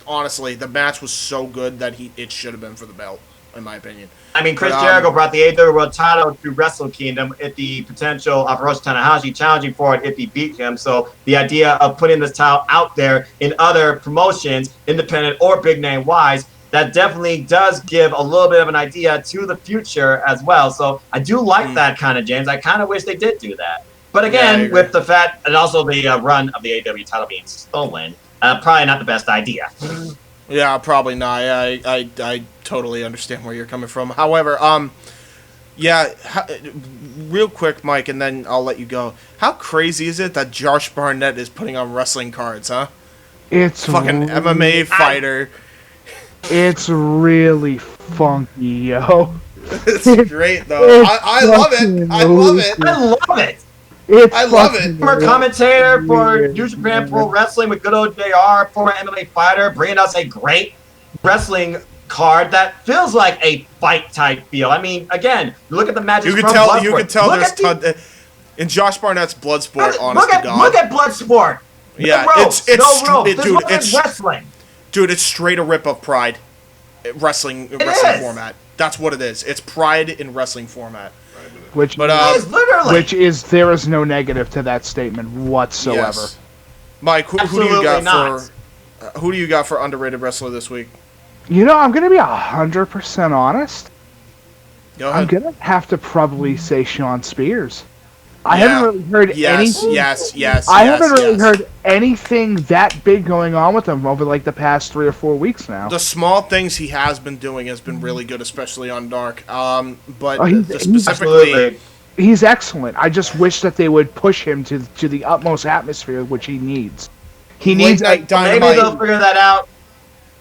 honestly, the match was so good that it should have been for the belt, in my opinion. I mean, Chris Jericho brought the AEW World Title to Wrestle Kingdom at the potential of Hiroshi Tanahashi challenging for it if he beat him. So the idea of putting this title out there in other promotions, independent or big name wise, that definitely does give a little bit of an idea to the future as well. So I do like that kind of, James. I kind of wish they did do that. But again, with the fact and also the run of the AEW title being stolen, probably not the best idea. Yeah, probably not. I totally understand where you're coming from. However, real quick, Mike, and then I'll let you go. How crazy is it that Josh Barnett is putting on wrestling cards, huh? It's fucking MMA fighter. It's really funky, yo. It's great though. I love it. I love it. I love it. I love it. Former commentator for New Japan Pro Wrestling with good old JR, former MMA fighter, bringing us a great wrestling card that feels like a fight type feel. I mean, again, look at the matches from Bloodsport. You can tell there's in Josh Barnett's Bloodsport. Honest to God, look at Bloodsport. Yeah, it's wrestling. Dude, it's straight a rip of Pride wrestling format. That's what it is. It's Pride in wrestling format. Which is there is no negative to that statement whatsoever. Yes. Mike, who do you got for underrated wrestler this week? You know, I'm gonna be 100% honest. Go ahead. I'm gonna have to probably say Sean Spears. I haven't really heard anything. I haven't really heard anything that big going on with him over like the past 3 or 4 weeks now. The small things he has been doing has been really good, especially on Dark. But he's excellent. I just wish that they would push him to the utmost atmosphere which he needs. He needs Maybe they'll figure that out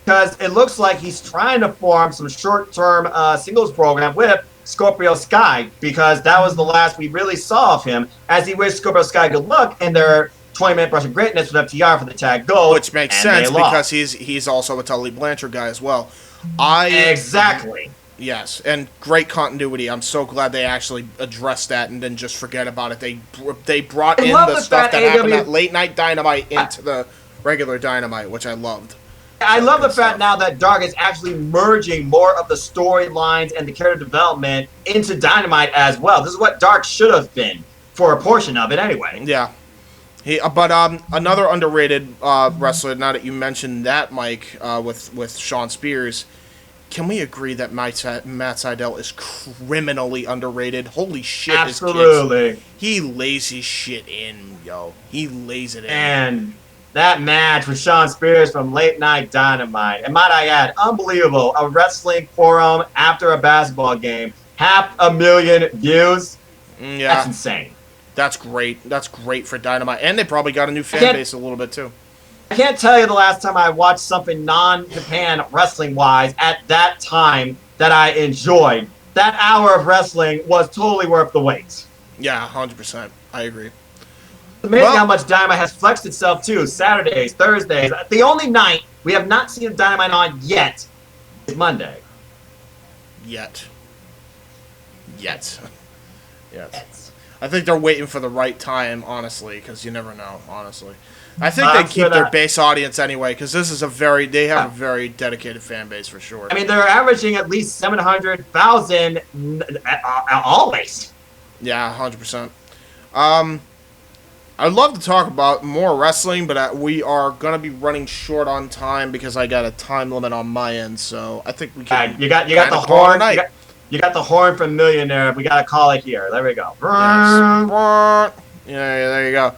because it looks like he's trying to form some short-term singles program with Scorpio Sky, because that was the last we really saw of him, as he wished Scorpio Sky good luck in their 20-minute Brush of Greatness with FTR for the tag gold. Which makes sense because he's also a Tully Blanchard guy as well. Exactly. Yes, and great continuity. I'm so glad they actually addressed that and didn't just forget about it. They brought in the stuff that happened at Late Night Dynamite into the regular Dynamite, which I loved. I love the fact now that Dark is actually merging more of the storylines and the character development into Dynamite as well. This is what Dark should have been for a portion of it anyway. Yeah. But another underrated wrestler, now that you mentioned that, Mike, with Sean Spears, can we agree that Matt Sydal is criminally underrated? Holy shit. Absolutely. He lays his shit in, yo. He lays it in. And that match with Sean Spears from Late Night Dynamite, and might I add, unbelievable. A wrestling forum after a basketball game. 500,000 views. Yeah. That's insane. That's great. That's great for Dynamite. And they probably got a new fan base a little bit, too. I can't tell you the last time I watched something non-Japan wrestling-wise at that time that I enjoyed. That hour of wrestling was totally worth the wait. Yeah, 100%. I agree. It's amazing how much Dynamite has flexed itself, too. Saturdays, Thursdays. The only night we have not seen Dynamite on yet is Monday. Yet. I think they're waiting for the right time, honestly, because you never know, honestly. I think they keep their base audience anyway, because they have a very dedicated fan base for sure. I mean, they're averaging at least 700,000 always. Yeah, 100%. I'd love to talk about more wrestling, but we are going to be running short on time because I got a time limit on my end, so I think we can. You got the horn. You got the horn from Millionaire. We got to call it here. There we go. Yes. Yeah, there you go.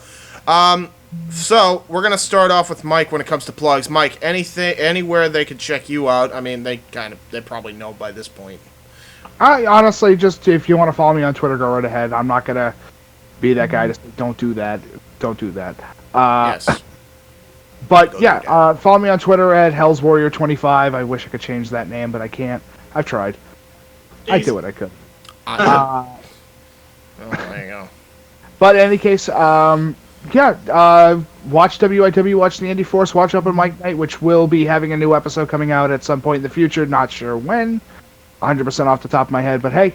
So we're gonna start off with Mike when it comes to plugs. Mike, anywhere they could check you out? I mean, they probably know by this point. I honestly just, if you want to follow me on Twitter, go right ahead. I'm not gonna be that guy to say, don't do that. Yes. But yeah, follow me on Twitter at Hell's Warrior 25. I wish I could change that name, but I can't. I've tried. Jeez. I did what I could. Oh, there you go. But in any case, watch WYW, watch the Indie Force, watch Open Mic Night, which will be having a new episode coming out at some point in the future. Not sure when. 100% off the top of my head, but hey.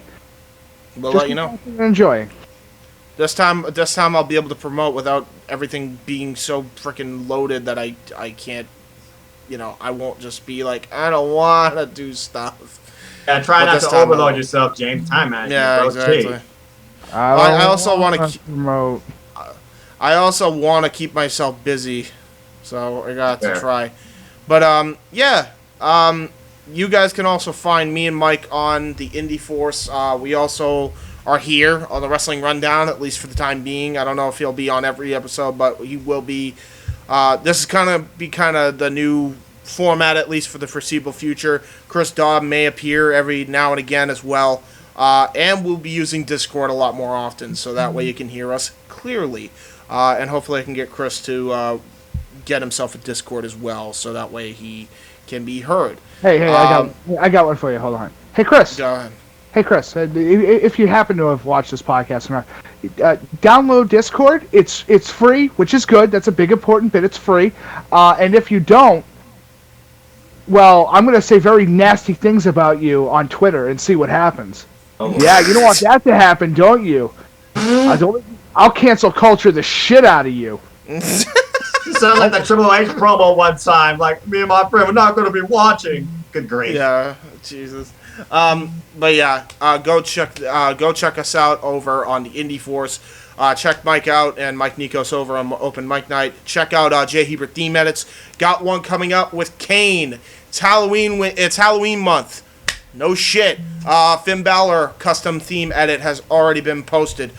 We'll let you know. Enjoy. This time I'll be able to promote without everything being so freaking loaded that I can't, I won't just be like, I don't want to do stuff. Yeah, try not to overload yourself, James. Time management. Yeah, exactly. I also want to promote. I also want to keep myself busy, so I got to try. But you guys can also find me and Mike on the Indie Force. We also are here on the Wrestling Rundown, at least for the time being. I don't know if he'll be on every episode, but he will be. This is kind of the new format, at least for the foreseeable future. Chris Dobb may appear every now and again as well. And we'll be using Discord a lot more often, so that way you can hear us clearly. And hopefully I can get Chris to get himself a Discord as well, so that way he can be heard. Hey, I got one for you. Hold on. Hey, Chris. Go ahead. Hey, Chris. If you happen to have watched this podcast or not, download Discord. It's free, which is good. That's a big important bit. It's free. And if you don't, well, I'm going to say very nasty things about you on Twitter and see what happens. Oh. Yeah, you don't want that to happen, don't you? I'll cancel culture the shit out of you. You sound like the Triple H promo one time. Like, me and my friend, we're not going to be watching. Good grief. Yeah, Jesus. But yeah, go check us out over on the Indie Force. Check Mike out and Mike Nikos over on Open Mic Night. Check out Jay Hebert Theme Edits. Got one coming up with Kane. It's Halloween month. no shit. Finn Balor custom theme edit has already been posted.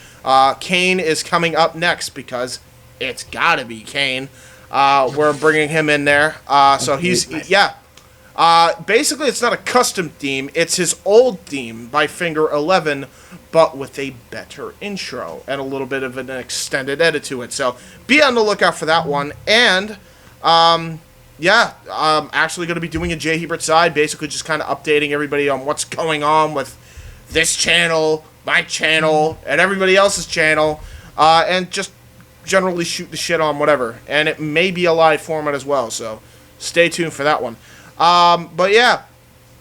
Kane is coming up next because it's gotta be Kane. We're bringing him in there. So he's, yeah. Basically, it's not a custom theme. It's his old theme by Finger 11, but with a better intro and a little bit of an extended edit to it. So be on the lookout for that one. And, yeah, I'm actually going to be doing a Jay Hebert side, basically just kind of updating everybody on what's going on with this channel, my channel, and everybody else's channel, and just generally shoot the shit on whatever. And it may be a live format as well, so stay tuned for that one. But yeah,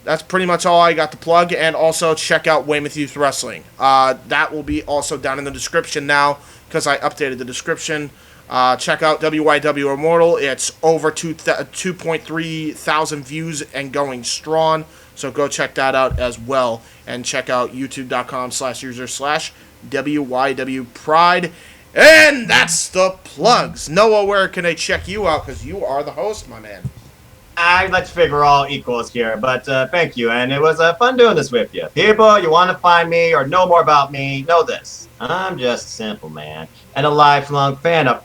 that's pretty much all I got to plug. And also check out Weymouth Youth Wrestling. That will be also down in the description now because I updated the description. Check out WYW Immortal. It's over 2.3 thousand views and going strong. So go check that out as well. And check out youtube.com/user/WYW Pride. And that's the plugs. Noah, where can they check you out? Because you are the host, my man. I'd like to figure we're all equals here, but thank you, and it was fun doing this with you. People, you want to find me or know more about me, know this. I'm just a simple man and a lifelong fan of ...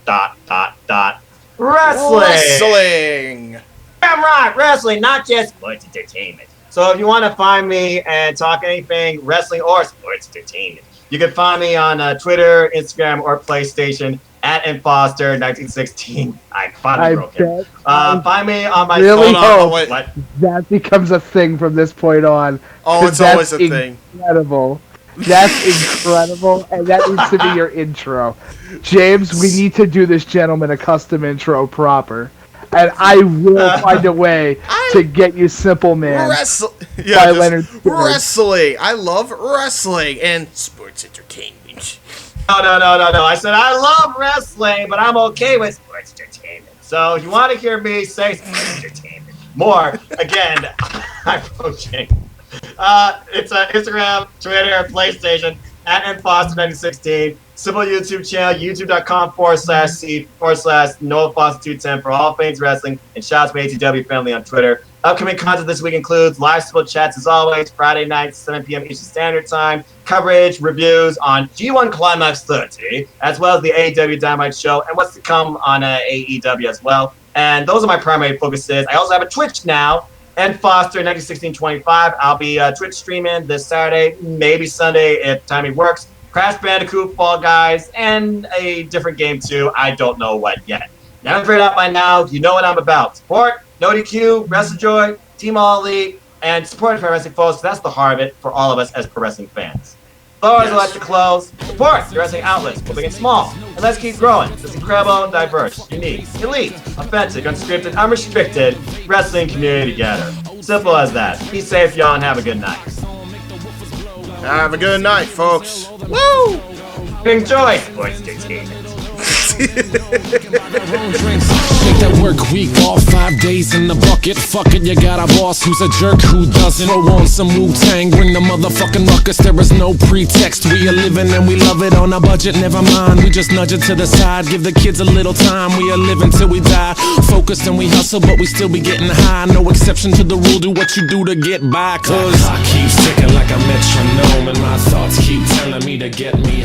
wrestling. Wrestling! I'm right, wrestling, not just sports entertainment. So if you want to find me and talk anything wrestling or sports entertainment, you can find me on Twitter, Instagram, or PlayStation at Foster1916. I finally broke it. Find me on my really phone. hope that becomes a thing from this point on. Oh, it's always a thing. Incredible. That's incredible, and that needs to be your intro. James, we need to do this gentleman a custom intro proper. And I will find a way to get you Simple Man by Leonard Skinner. Wrestling. I love wrestling and sports entertainment. No. I said I love wrestling, but I'm okay with sports entertainment. So if you want to hear me say sports entertainment more, again, I'm coaching. It's Instagram, Twitter, PlayStation, at Foster1916. Simple YouTube channel, youtube.com/c/NoahFoster210 for all things wrestling, and shouts to my ATW family on Twitter. Upcoming content this week includes live Simple chats as always, Friday nights, 7 p.m. Eastern Standard Time, coverage, reviews on G1 Climax 30, as well as the AEW Dynamite show, and what's to come on AEW as well. And those are my primary focuses. I also have a Twitch now, and Foster191625. I'll be Twitch streaming this Saturday, maybe Sunday if timing works. Crash Bandicoot, Fall Guys, and a different game too. I don't know what yet. Now I'm figured out by now. You know what I'm about. Support, No DQ, WrestleJoy, Team All Elite, and support pro wrestling folks. That's the heart of it for all of us as pro wrestling fans. So as I like to close, support the wrestling outlets, both big and small, and let's keep growing. This incredible, diverse, unique, elite, authentic, unscripted, unrestricted wrestling community together. Simple as that. Be safe, y'all, and have a good night. Have a good night, folks. Woo! Enjoy sports entertainment. Make that work week all 5 days in the bucket. Fuck it, you got a boss who's a jerk who doesn't. Throw on some Wu-Tang, bring the motherfucking ruckus. There is no pretext. We are living and we love it on a budget. Never mind, we just nudge it to the side. Give the kids a little time. We are living till we die. Focused and we hustle, but we still be getting high. No exception to the rule. Do what you do to get by. Cause I keep ticking like a metronome, and my thoughts keep telling me to get me